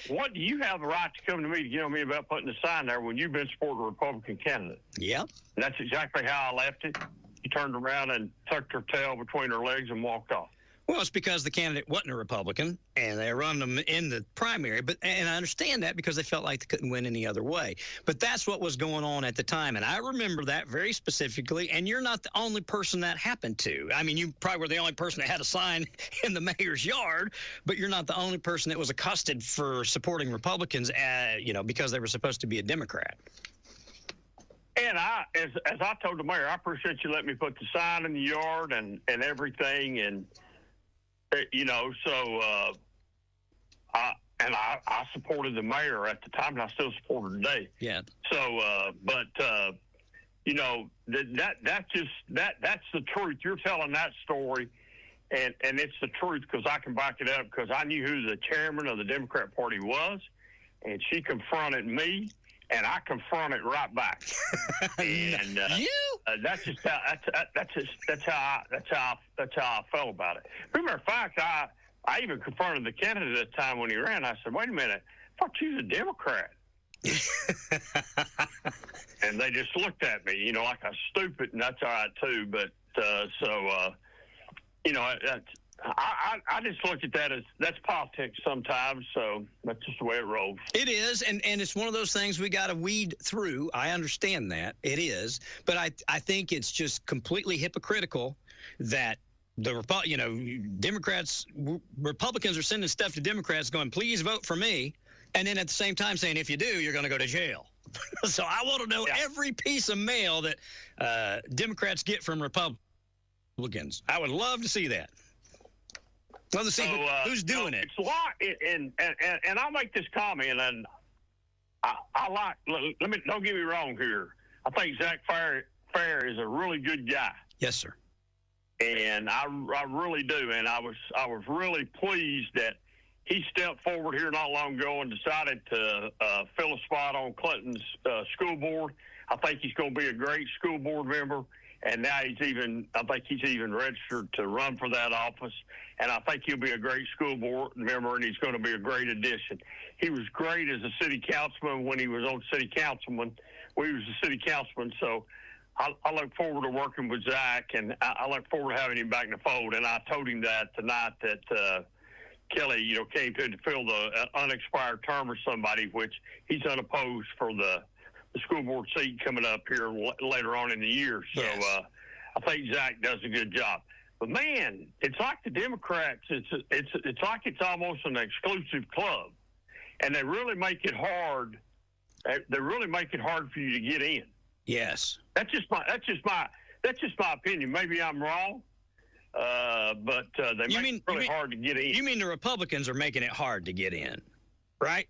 what do you have the right to come to me to get on me about putting a sign there when you've been supporting a Republican candidate? Yeah. And that's exactly how I left it. She turned around and tucked her tail between her legs and walked off. Well, it's because the candidate wasn't a Republican, and they run them in the primary. And I understand that because they felt like they couldn't win any other way. But that's what was going on at the time, and I remember that very specifically. And you're not the only person that happened to. I mean, you probably were the only person that had a sign in the mayor's yard, but you're not the only person that was accosted for supporting Republicans, because they were supposed to be a Democrat. And as I told the mayor, I appreciate you letting me put the sign in the yard and everything, and I supported the mayor at the time, and I still support her today. Yeah. So, that's the truth. You're telling that story, and it's the truth because I can back it up because I knew who the chairman of the Democrat Party was, and she confronted me, and I confronted right back. And that's just how I felt about it. As a matter of fact, I even confronted the candidate at the time when he ran. I said, "Wait a minute, I thought you was a Democrat." And they just looked at me, like I was stupid, and that's all right too. But I just look at that as that's politics sometimes, so that's just the way it rolls. It is, and it's one of those things we got to weed through. I understand that. It is. But I think it's just completely hypocritical that Republicans are sending stuff to Democrats going, please vote for me, and then at the same time saying, if you do, you're going to go to jail. So I want to know every piece of mail that Democrats get from Republicans. I would love to see that. Love to see who's doing it. It's a lot, and I'll make this comment, and I like. Don't get me wrong here. I think Zach Fair is a really good guy. Yes, sir. And I really do, and I was really pleased that he stepped forward here not long ago and decided to fill a spot on Clinton's school board. I think he's going to be a great school board member, and now I think he's even registered to run for that office, and I think he'll be a great school board member, and he's going to be a great addition. He was great as a city councilman when he was on city councilman. Well, he was a city councilman, so I look forward to working with Zach, and I look forward to having him back in the fold, and I told him that tonight that Kelly, came to fill the unexpired term or somebody, which he's unopposed for the school board seat coming up here later on in the year. So I think Zach does a good job. But man, it's like the Democrats. It's like it's almost an exclusive club, and they really make it hard. They really make it hard for you to get in. Yes, that's just my opinion. Maybe I'm wrong. But they make it really hard to get in. You mean the Republicans are making it hard to get in, right?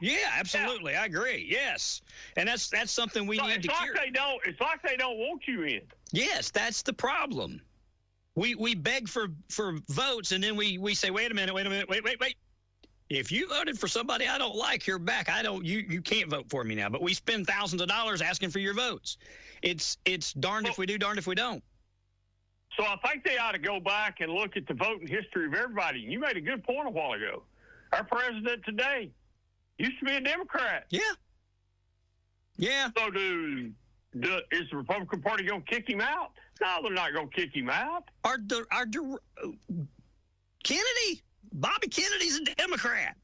Yeah, absolutely. Yeah. I agree. Yes, and that's something we need to cure. It's like they don't want you in. Yes, that's the problem. We beg for votes, and then we say, wait a minute. If you voted for somebody I don't like, you're back. You can't vote for me now. But we spend thousands of dollars asking for your votes. It's darned if we do, darned if we don't. So I think they ought to go back and look at the voting history of everybody. You made a good point a while ago. Our president today used to be a Democrat. Yeah. So is the Republican Party going to kick him out? No, they're not going to kick him out. Bobby Kennedy's a Democrat.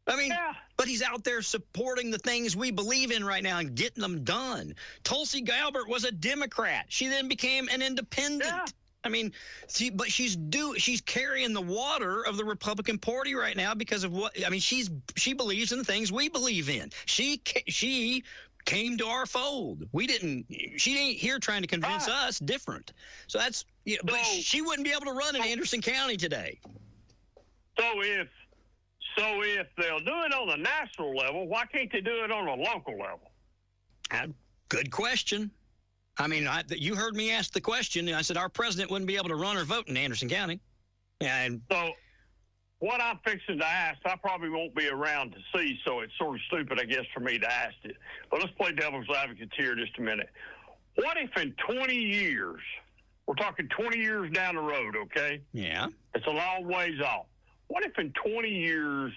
I mean, but he's out there supporting the things we believe in right now and getting them done. Tulsi Gabbard was a Democrat. She then became an independent. Yeah. I mean, she's carrying the water of the Republican Party right now because of she believes in the things we believe in. She came to our fold. She ain't here trying to convince us different. So that's, but she wouldn't be able to run in Anderson County today. So if they'll do it on the national level, why can't they do it on a local level? Good question. I mean, you heard me ask the question, and I said our president wouldn't be able to run or vote in Anderson County. And so what I'm fixing to ask, I probably won't be around to see, so it's sort of stupid, I guess, for me to ask it. But let's play devil's advocate here just a minute. What if in 20 years, we're talking 20 years down the road, okay? Yeah. It's a long ways off. What if in 20 years,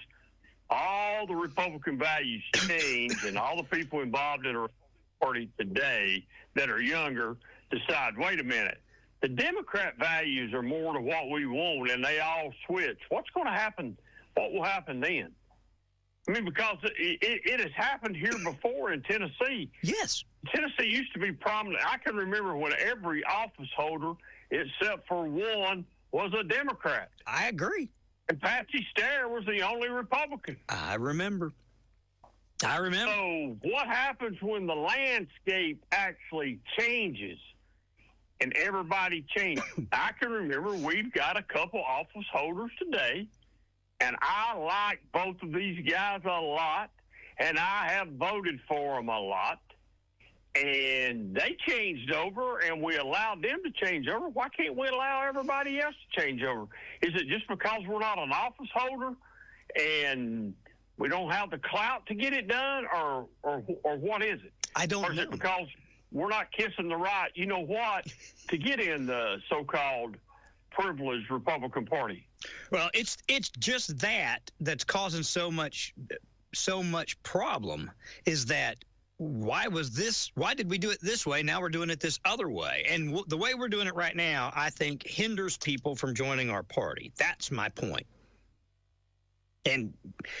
all the Republican values change and all the people involved in the Republican Party today that are younger decide, wait a minute, the Democrat values are more to what we want, and they all switch. What's going to happen? What will happen then? I mean, because it has happened here before in Tennessee. Yes. Tennessee used to be prominent. I can remember when every office holder, except for one, was a Democrat. I agree. And Patsy Stair was the only Republican. I remember. So what happens when the landscape actually changes and everybody changes? I can remember we've got a couple office holders today, and I like both of these guys a lot, and I have voted for them a lot. And they changed over, and we allowed them to change over. Why can't we allow everybody else to change over? Is it just because we're not an office holder and we don't have the clout to get it done, or what is it? I don't know. Or is it because we're not kissing the right, you know what, to get in the so-called privileged Republican Party? Well, it's just that's causing so much problem is that why did we do it this way? Now we're doing it this other way. And the way we're doing it right now, I think, hinders people from joining our party. That's my point. And,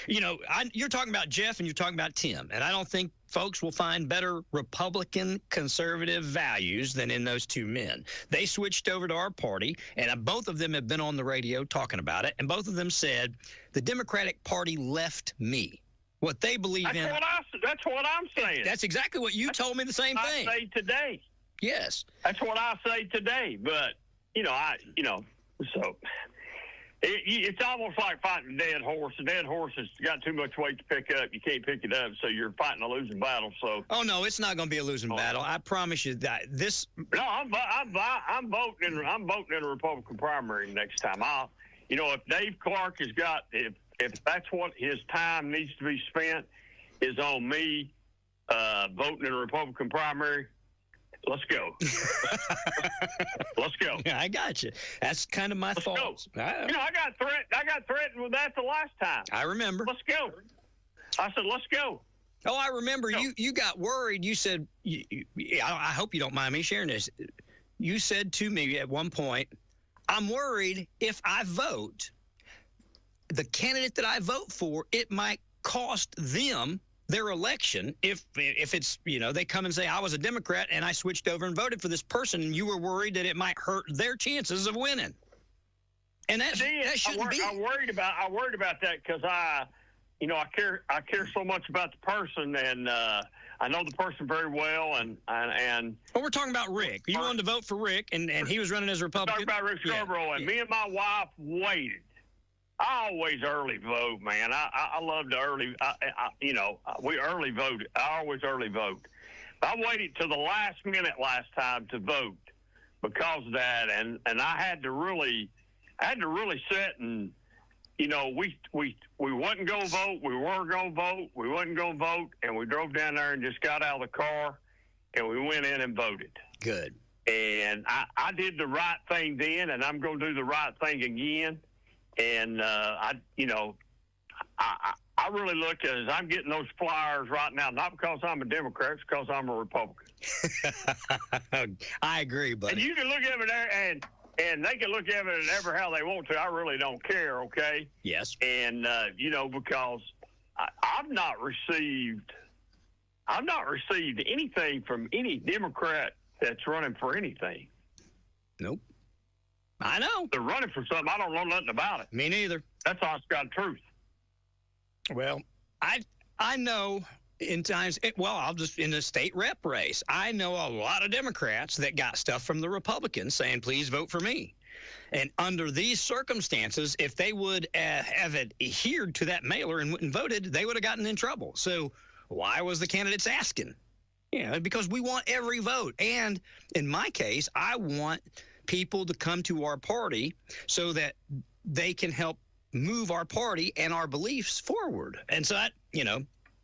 you're talking about Jeff and you're talking about Tim, and I don't think folks will find better Republican conservative values than in those two men. They switched over to our party, and both of them have been on the radio talking about it, and both of them said, the Democratic Party left me. What they believe in. That's what I'm saying. That's exactly what you told me, the same thing. I say today. Yes. That's what I say today. But, so it's almost like fighting a dead horse. A dead horse has got too much weight to pick up. You can't pick it up, so you're fighting a losing battle. So. Oh no, it's not going to be a losing battle. I promise you that this. No, I'm voting in the Republican primary next time. If Dave Clark has got if that's what his time needs to be spent is on me voting in the Republican primary. Let's go. Let's go. Yeah, I got you. That's kind of my thoughts. I got threatened with that the last time. I remember. Let's go. I said, let's go. Oh, I remember. You got worried. You said, I hope you don't mind me sharing this. You said to me at one point, I'm worried if I vote, the candidate that I vote for, it might cost them their election if it's, they come and say, I was a Democrat and I switched over and voted for this person, and you were worried that it might hurt their chances of winning. And that shouldn't be. I worried about that because I care so much about the person, and I know the person very well, and well, we're talking about Rick. You wanted to vote for Rick, and he was running as a Republican. Talking about Rick Scarborough, and me and my wife waited. I always early vote, man. I love to early. We early voted. I always early vote. I waited till the last minute last time to vote because of that, and I had to really sit and we wasn't gonna vote. We weren't gonna vote. We wasn't gonna vote, and we drove down there and just got out of the car, and we went in and voted. Good. And I did the right thing then, and I'm gonna do the right thing again. And I really look at it as I'm getting those flyers right now, not because I'm a Democrat, it's because I'm a Republican. I agree, buddy. And you can look at it there, and they can look at it ever how they want to. I really don't care, okay? Yes. And, because I've not received anything from any Democrat that's running for anything. Nope. I know. They're running for something. I don't know nothing about it. Me neither. That's honest God truth. Well, I know in times, I'll just in the state rep race, I know a lot of Democrats that got stuff from the Republicans saying, please vote for me. And under these circumstances, if they would have adhered to that mailer and went and voted, they would have gotten in trouble. So why was the candidates asking? Because we want every vote. And in my case, I want people to come to our party so that they can help move our party and our beliefs forward. And so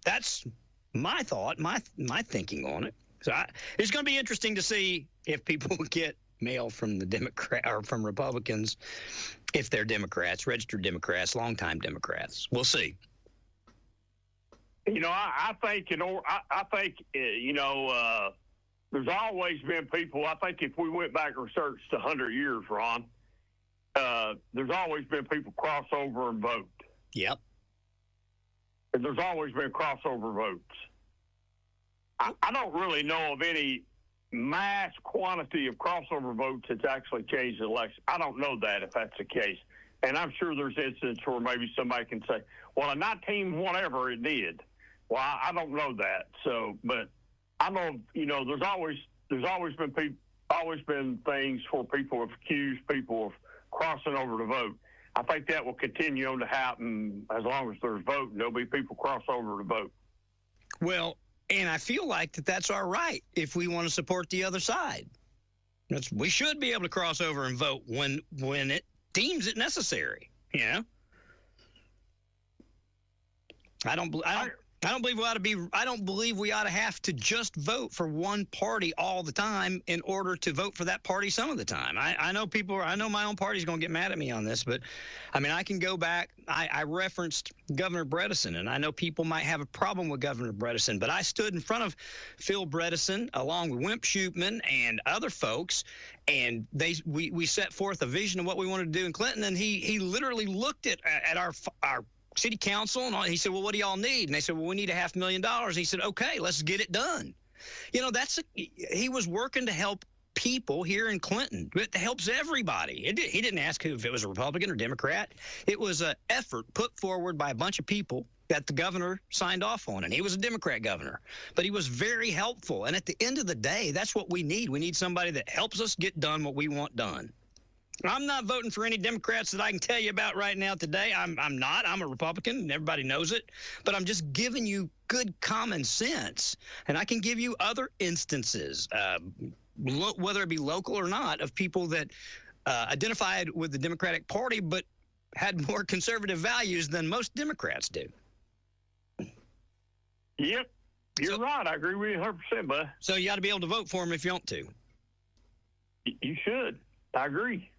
that's my thought, my thinking on it. So it's going to be interesting to see if people get mail from the Democrat or from Republicans, if they're Democrats, registered Democrats, longtime Democrats. We'll see. I think there's always been people. I think if we went back and researched 100 years, Ron, there's always been people cross over and vote. Yep. And there's always been crossover votes. I don't really know of any mass quantity of crossover votes that's actually changed the election. I don't know that if that's the case. And I'm sure there's instances where maybe somebody can say, well, in 19 whatever it did. Well, I don't know that. So, but I know, there's always been things where people have accused people of crossing over to vote. I think that will continue on to happen as long as there's voting. There'll be people cross over to vote. Well, and I feel like that's our right if we want to support the other side. We should be able to cross over and vote when it deems it necessary. I don't believe we ought to have to just vote for one party all the time in order to vote for that party some of the time. I know my own party's going to get mad at me on this, but I mean, I can go back. I referenced Governor Bredesen, and I know people might have a problem with Governor Bredesen, but I stood in front of Phil Bredesen along with Wimp Shootman and other folks, and we set forth a vision of what we wanted to do in Clinton, and he literally looked at our city council, and he said, well, what do y'all need? And they said, well, we need $500,000. He said, okay, let's get it done. You know, he was working to help people here in Clinton. It helps everybody. He didn't ask if it was a Republican or Democrat. It was an effort put forward by a bunch of people that the governor signed off on, and he was a Democrat governor. But he was very helpful, and at the end of the day, that's what we need. We need somebody that helps us get done what we want done. I'm not voting for any Democrats that I can tell you about right now today. I'm not. I'm a Republican, and everybody knows it. But I'm just giving you good common sense. And I can give you other instances, whether it be local or not, of people that identified with the Democratic Party but had more conservative values than most Democrats do. Yep. You're right. I agree with you 100%, bud. So you ought to be able to vote for them if you want to. You should. I agree.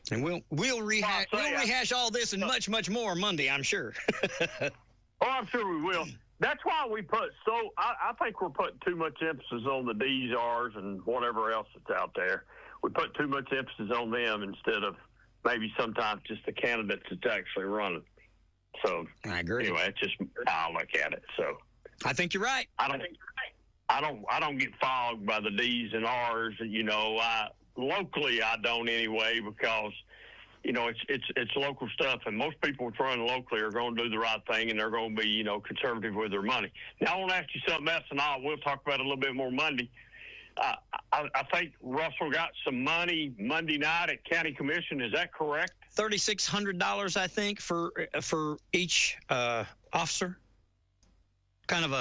And we'll rehash all this and much, much more Monday, I'm sure. I'm sure we will. That's why we I think we're putting too much emphasis on the D's, R's, and whatever else that's out there. We put too much emphasis on them instead of maybe sometimes just the candidates that's actually running. So I agree. Anyway, that's just how I look at it. So I think you're right. I don't get fogged by the D's and R's. You know, locally I don't anyway, because you know it's local stuff, and most people that run locally are going to do the right thing, and they're going to be conservative with their money. Now I want to ask you something else, and we'll talk about it a little bit more Monday. I think Russell got some money Monday night at County Commission. Is that correct? $3,600, I think, for each officer. Kind of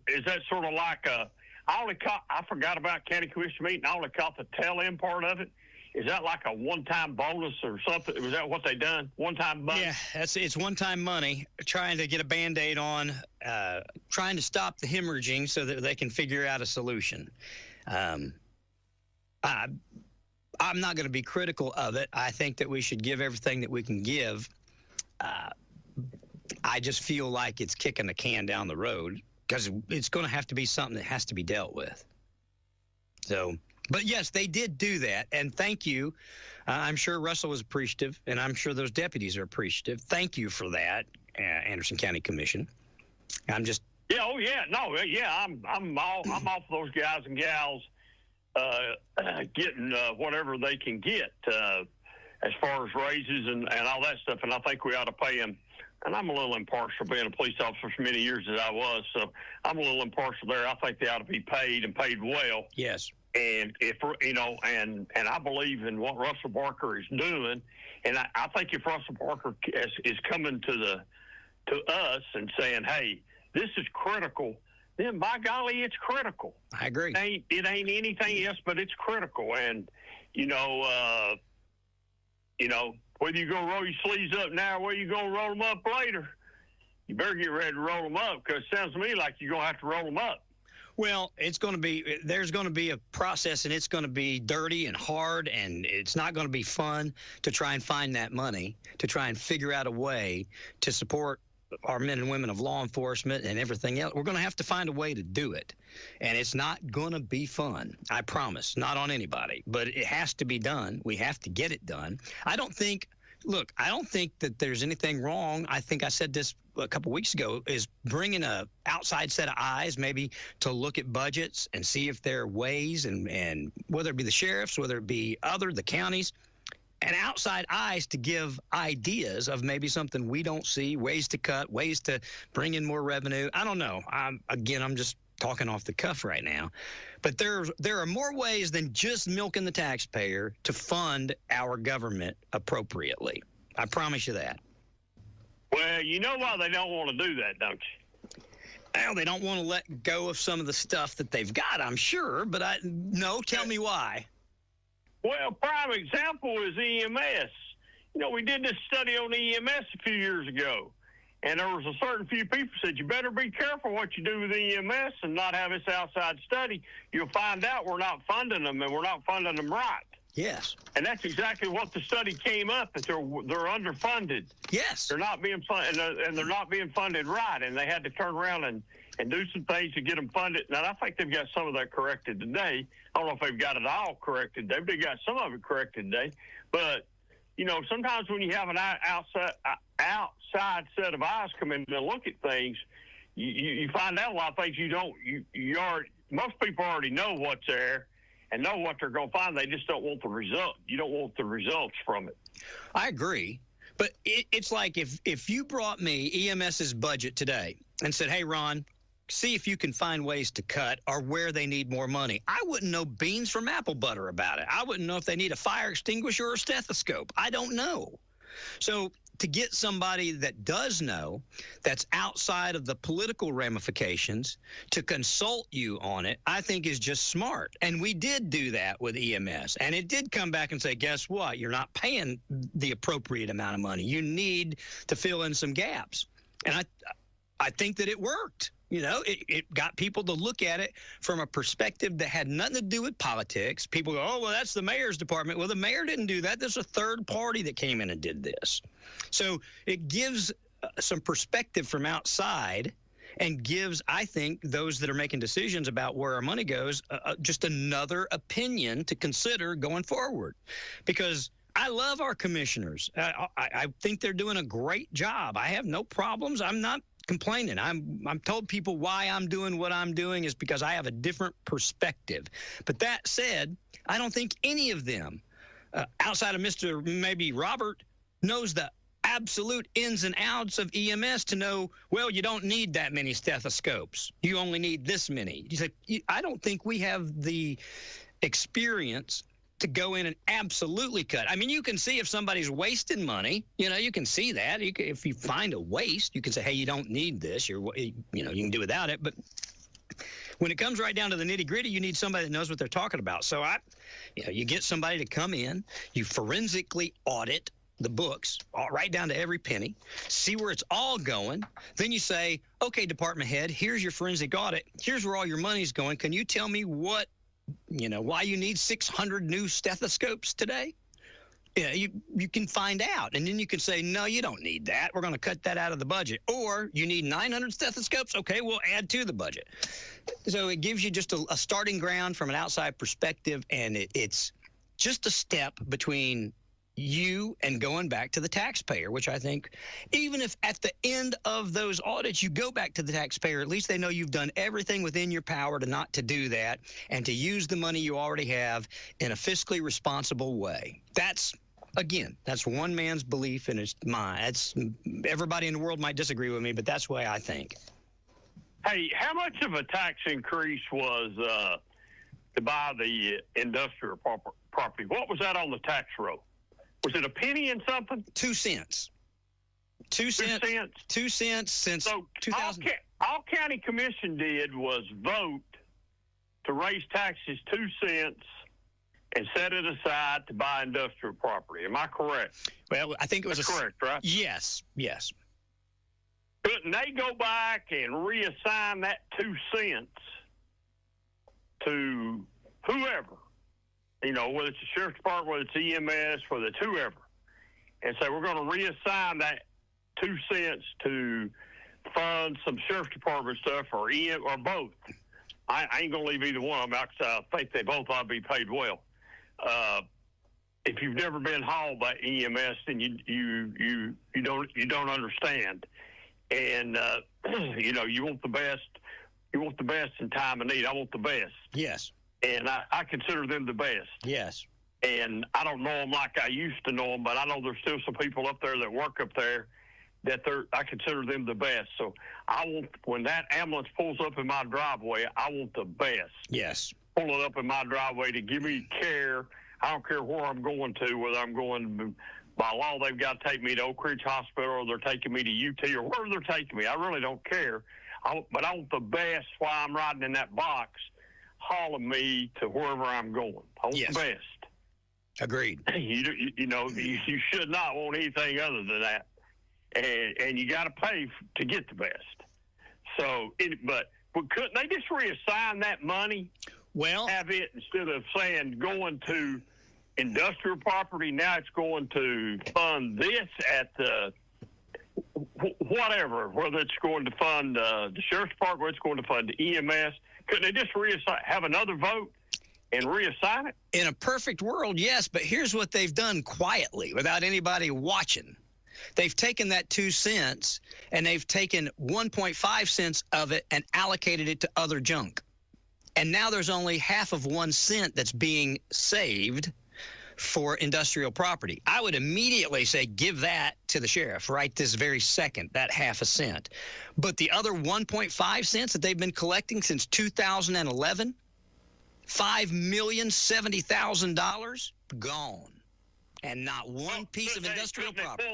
is that sort of like a? I forgot about County Commission meeting. I only caught the tail end part of it. Is that like a one-time bonus or something? Was that what they done? One-time bonus? Yeah, it's one-time money, trying to get a Band-Aid on, trying to stop the hemorrhaging so that they can figure out a solution. I'm not going to be critical of it. I think that we should give everything that we can give. I just feel like it's kicking the can down the road, because it's going to have to be something that has to be dealt with. So, but yes, they did do that, and thank you. I'm sure Russell was appreciative, and I'm sure those deputies are appreciative. Thank you for that, Anderson County Commission. I'm just I'm off those guys and gals getting whatever they can get as far as raises and all that stuff, and I think we ought to pay them. And I'm a little impartial, being a police officer for many years as I was, so I'm a little impartial there. I think they ought to be paid and paid well. Yes. And if and I believe in what Russell Barker is doing, and I think if Russell Barker is coming to us and saying, "Hey, this is critical," then by golly, it's critical. I agree. It ain't anything else, but it's critical. And whether you go roll your sleeves up now or whether you go roll them up later, you better get ready to roll them up, because it sounds to me like you're going to have to roll them up. Well, there's going to be a process, and it's going to be dirty and hard, and it's not going to be fun to try and find that money, to try and figure out a way to support our men and women of law enforcement and everything else. We're going to have to find a way to do it, and it's not going to be fun. I promise, not on anybody, but it has to be done. We have to get it done. I don't think that there's anything wrong. I think I said this a couple weeks ago, is bringing a outside set of eyes, maybe to look at budgets and see if there are ways, and whether it be the sheriffs, whether it be the counties, and outside eyes to give ideas of maybe something we don't see, ways to cut, ways to bring in more revenue. I don't know. I'm just talking off the cuff right now. But there are more ways than just milking the taxpayer to fund our government appropriately. I promise you that. Well, you know why they don't want to do that, don't you? Well, they don't want to let go of some of the stuff that they've got, I'm sure. But tell me why. Well, prime example is EMS. We did this study on EMS a few years ago, And there was a certain few people said, you better be careful what you do with EMS and not have this outside study. You'll find out we're not funding them, and we're not funding them right. Yes. And that's exactly what the study came up, that they're underfunded. Yes. They're not being funded, and they're not being funded right, and they had to turn around and do some things to get them funded. Now, I think they've got some of that corrected today. I don't know if they've got it all corrected today, but they got some of it corrected today. But, you know, sometimes when you have an outside set of eyes come in and look at things, you find out a lot of things most people already know what's there and know what they're going to find. They just don't want the result. You don't want the results from it. I agree. But it's like if you brought me EMS's budget today and said, hey, Ron, see if you can find ways to cut or where they need more money. I wouldn't know beans from apple butter about it. I wouldn't know if they need a fire extinguisher or a stethoscope. I don't know. So to get somebody that does know, that's outside of the political ramifications, to consult you on it, I think is just smart. And we did do that with EMS. And it did come back and say, guess what? You're not paying the appropriate amount of money. You need to fill in some gaps. And I think that it worked. You know, it got people to look at it from a perspective that had nothing to do with politics. People go, oh, well, that's the mayor's department. Well, the mayor didn't do that. There's a third party that came in and did this. So it gives some perspective from outside and gives, I think, those that are making decisions about where our money goes, just another opinion to consider going forward. Because I love our commissioners. I think they're doing a great job. I have no problems. I'm not complaining. I'm told people why I'm doing what I'm doing is because I have a different perspective. But that said, I don't think any of them, outside of Mr. maybe Robert, knows the absolute ins and outs of EMS to know, well, you don't need that many stethoscopes. You only need this many. I don't think we have the experience to go in and absolutely cut. I mean, you can see if somebody's wasting money. You know, you can see that. If you find a waste, you can say, hey, you don't need this. You can do without it. But when it comes right down to the nitty gritty, you need somebody that knows what they're talking about. So you get somebody to come in, you forensically audit the books, right down to every penny, see where it's all going. Then you say, okay, department head, here's your forensic audit. Here's where all your money's going. Can you tell me why you need 600 new stethoscopes today? Yeah, you can find out. And then you can say, no, you don't need that. We're going to cut that out of the budget. Or you need 900 stethoscopes. Okay, we'll add to the budget. So it gives you just a starting ground from an outside perspective, and it's just a step between you and going back to the taxpayer, which I think, even if at the end of those audits you go back to the taxpayer, at least they know you've done everything within your power to not to do that and to use the money you already have in a fiscally responsible way. That's one man's belief, and it's mine. Everybody in the world might disagree with me, but that's the way I think. Hey, how much of a tax increase was to buy the industrial property? What was that on the tax roll? Was it a penny and something? 2 cents. 2 cents. 2 cents since 2000. All county commission did was vote to raise taxes 2 cents and set it aside to buy industrial property. Am I correct? Well, I think it was correct, right? Yes. Couldn't they go back and reassign that 2 cents to whoever? You know, whether it's the sheriff's department, whether it's EMS, whether it's whoever, and say we're going to reassign that 2 cents to fund some sheriff's department stuff or both. I ain't going to leave either one of them out because I think they both ought to be paid well. If you've never been hauled by EMS, then you don't understand, and you want the best. You want the best in time of need. I want the best. Yes. And I consider them the best. Yes. And I don't know them like I used to know them, but I know there's still some people up there that work up there that I consider them the best. So when that ambulance pulls up in my driveway, I want the best. Yes. Pull it up in my driveway to give me care. I don't care where I'm going to, whether I'm going by law, they've got to take me to Oak Ridge Hospital or they're taking me to UT or wherever they're taking me. I really don't care. But I want the best while I'm riding in that box, hauling me to wherever I'm going. I want the best. Agreed. You should not want anything other than that. and you got to pay to get the best. So, but couldn't they just reassign that money? Well, have it instead of saying going to industrial property. Now it's going to fund this at the whatever, whether it's going to fund the sheriff's department, whether it's going to fund the EMS. Couldn't they just have another vote and reassign it? In a perfect world, yes, but here's what they've done quietly without anybody watching. They've taken that 2 cents and they've taken 1.5 cents of it and allocated it to other junk. And now there's only half of 1 cent that's being saved for industrial property. I would immediately say give that to the sheriff right this very second, that half a cent. But the other 1.5 cents that they've been collecting since 2011, $5,070,000 gone. And not one piece of industrial property.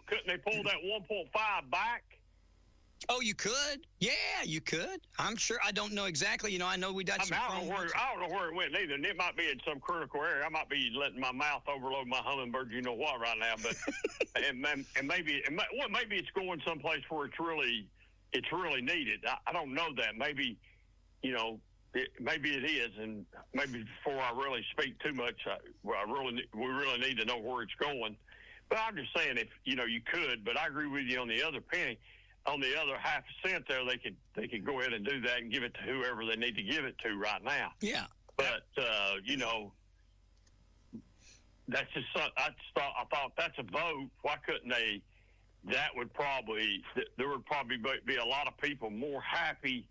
Couldn't they pull that 1.5 back? Oh, you could? Yeah, you could. I'm sure. I don't know exactly. You know, I know we got some. I don't know where it went either. And it might be in some critical area. I might be letting my mouth overload my hummingbird, you know what, right now. But and maybe it's going someplace where it's really needed. I don't know that. Maybe, you know, maybe it is, and maybe before I really speak too much, we really need to know where it's going. But I'm just saying, if you know, you could. But I agree with you on the other penny. On the other half a cent there, they could go ahead and do that and give it to whoever they need to give it to right now. Yeah. But you know, that's just I thought that's a vote. Why couldn't they? There would probably be a lot of people more happy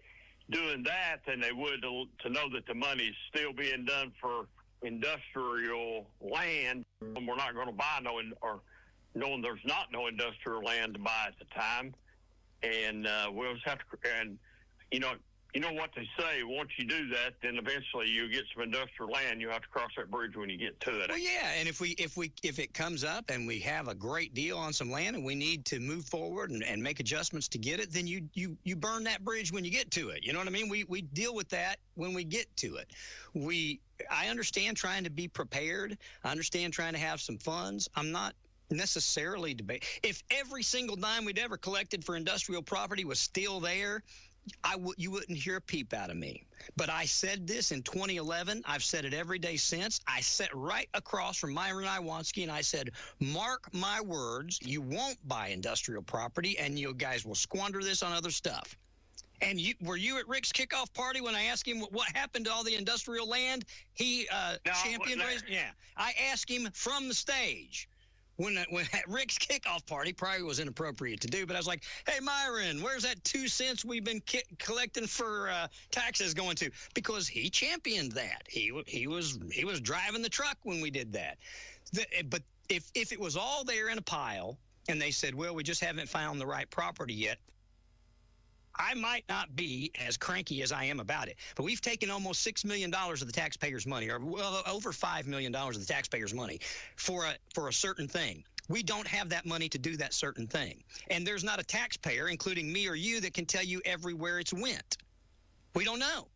doing that than they would to know that the money is still being done for industrial land. We're not going to buy or knowing there's not no industrial land to buy at the time. And we'll just have to, and you know what they say. Once you do that, then eventually you get some industrial land. You have to cross that bridge when you get to it. Well, yeah, and if it comes up and we have a great deal on some land and we need to move forward and make adjustments to get it, then you burn that bridge when you get to it. You know what I mean? We deal with that when we get to it. I understand trying to be prepared. I understand trying to have some funds. I'm not necessarily debate. If every single dime we'd ever collected for industrial property was still there, you wouldn't hear a peep out of me. But I said this in 2011. I've said it every day since. I sat right across from Myron Iwanski and I said, mark my words, you won't buy industrial property and you guys will squander this on other stuff. And were you at Rick's kickoff party when I asked him what happened to all the industrial land? He championed. Yeah, I asked him from the stage. When at Rick's kickoff party, probably was inappropriate to do, but I was like, hey, Myron, where's that 2 cents we've been collecting for taxes going to? Because he championed that. He was driving the truck when we did that. But if it was all there in a pile and they said, well, we just haven't found the right property yet, I might not be as cranky as I am about it, but we've taken almost $6 million of the taxpayers' money, or well over $5 million of the taxpayers' money for a certain thing. We don't have that money to do that certain thing. And there's not a taxpayer, including me or you, that can tell you everywhere it's went. We don't know.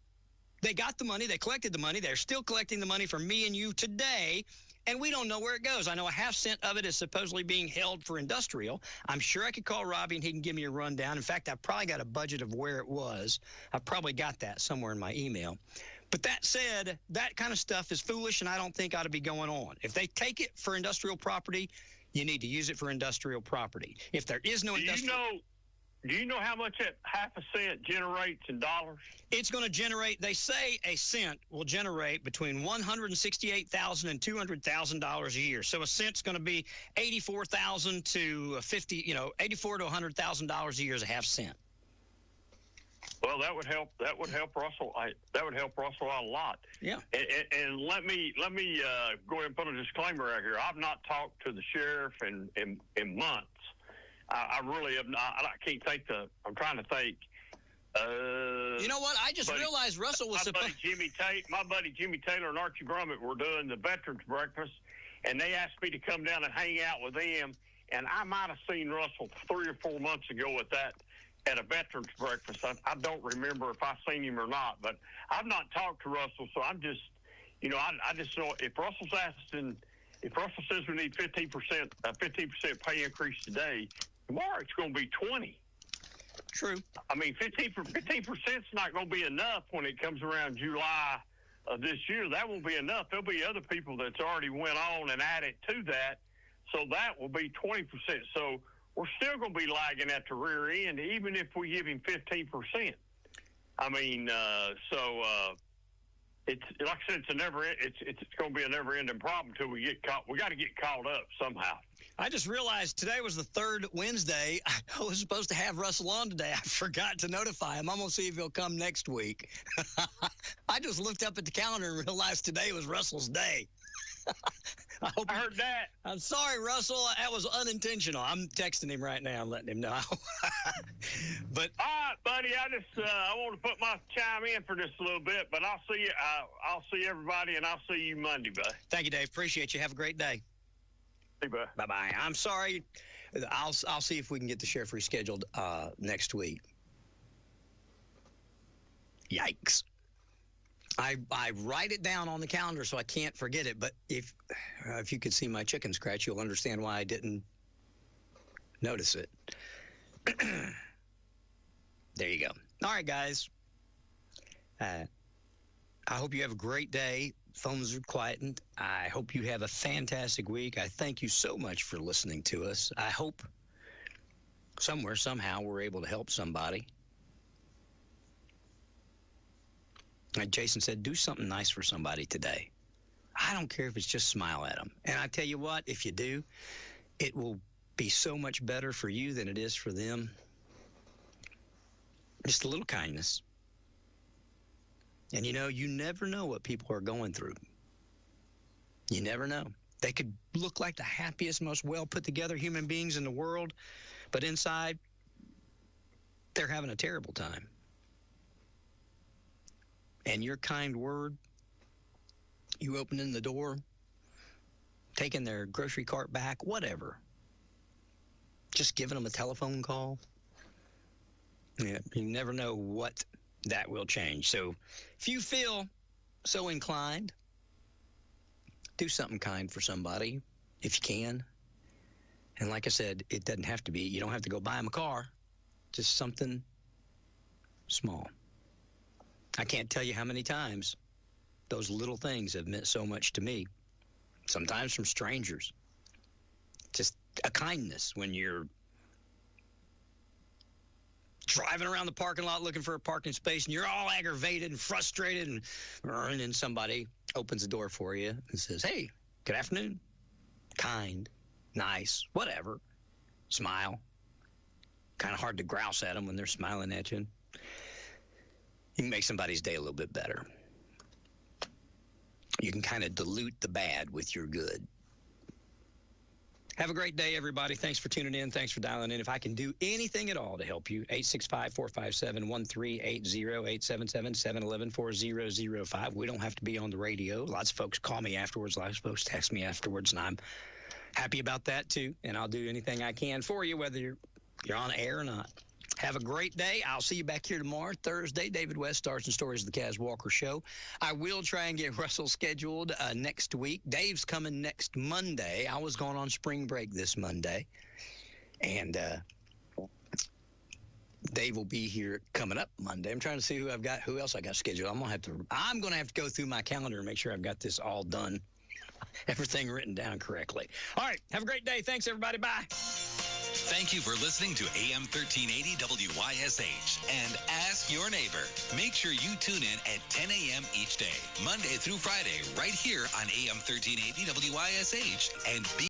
They got the money. They collected the money. They're still collecting the money from me and you today, and we don't know where it goes. I know a half cent of it is supposedly being held for industrial. I'm sure I could call Robbie and he can give me a rundown. In fact, I've probably got a budget of where it was. I've probably got that somewhere in my email. But that said, that kind of stuff is foolish and I don't think ought to be going on. If they take it for industrial property, you need to use it for industrial property. If there is no industrial... Do you know how much that half a cent generates in dollars? It's going to generate, they say a cent will generate between $168,000 and $200,000 a year. So a cent's going to be $84,000 to $84,000 to $100,000 a year is a half cent. Well, that would help. That would help Russell. That would help Russell out a lot. Yeah. And let me go ahead and put a disclaimer out here. I've not talked to the sheriff in months. I really have not. I can't think. I'm trying to think. You know what? I just realized Russell was my buddy Jimmy Taylor and Archie Brummett were doing the veterans breakfast, and they asked me to come down and hang out with them. And I might have seen Russell 3 or 4 months ago at a veterans breakfast. I don't remember if I seen him or not, but I've not talked to Russell, so I'm just, I just know if Russell's asking. If Russell says we need 15% pay increase today, Tomorrow it's going to be 20. True. I mean, 15% is not going to be enough when it comes around July of this year. That won't be enough. There'll be other people that's already went on and added to that, so that will be 20%. So we're still going to be lagging at the rear end, even if we give him 15%. I mean, it's like I said, it's going to be a never-ending problem until we get caught. We got to get caught up somehow. I just realized today was the third Wednesday. I was supposed to have Russell on today. I forgot to notify him. I'm going to see if he'll come next week. I just looked up at the calendar and realized today was Russell's day. I heard that. I'm sorry, Russell. That was unintentional. I'm texting him right now and letting him know. But all right, buddy. I want to put my chime in for just a little bit, but I'll see you. I'll see everybody, and I'll see you Monday, bud. Thank you, Dave. Appreciate you. Have a great day. See you, bud. Bye-bye. I'm sorry. I'll see if we can get the sheriff rescheduled next week. Yikes. I write it down on the calendar so I can't forget it, but if you could see my chicken scratch, you'll understand why I didn't notice it. There you go. All right, guys. I hope you have a great day. Phones are quietened. I hope you have a fantastic week. I thank you so much for listening to us. I hope somewhere, somehow, we're able to help somebody. Like Jason said, do something nice for somebody today. I don't care if it's just smile at them. And I tell you what, if you do, it will be so much better for you than it is for them. Just a little kindness. And you never know what people are going through. You never know. They could look like the happiest, most well put together human beings in the world, but inside, they're having a terrible time. And your kind word, you opening the door, taking their grocery cart back, whatever, just giving them a telephone call, yeah, you never know what that will change. So if you feel so inclined, do something kind for somebody if you can. And like I said, it doesn't have to be, you don't have to go buy them a car, just something small. I can't tell you how many times those little things have meant so much to me, sometimes from strangers. Just a kindness when you're driving around the parking lot looking for a parking space and you're all aggravated and frustrated, and then somebody opens the door for you and says, hey, good afternoon. Kind, nice, whatever. Smile. Kind of hard to grouse at them when they're smiling at you. You can make somebody's day a little bit better. You can kind of dilute the bad with your good. Have a great day, everybody. Thanks for tuning in. Thanks for dialing in. If I can do anything at all to help you, 865-457-1380, 877-711-4005. We don't have to be on the radio. Lots of folks call me afterwards. Lots of folks text me afterwards, and I'm happy about that, too. And I'll do anything I can for you, whether you're on air or not. Have a great day. I'll see you back here tomorrow, Thursday. David West, Stars and Stories of the Kaz Walker Show. I will try and get Russell scheduled next week. Dave's coming next Monday. I was going on spring break this Monday. And Dave will be here coming up Monday. I'm trying to see who else I got scheduled. I'm going to have to go through my calendar and make sure I've got this all done. Everything written down correctly. All right. Have a great day. Thanks, everybody. Bye. Thank you for listening to AM 1380 WYSH and Ask Your Neighbor. Make sure you tune in at 10 a.m. each day, Monday through Friday, right here on AM 1380 WYSH and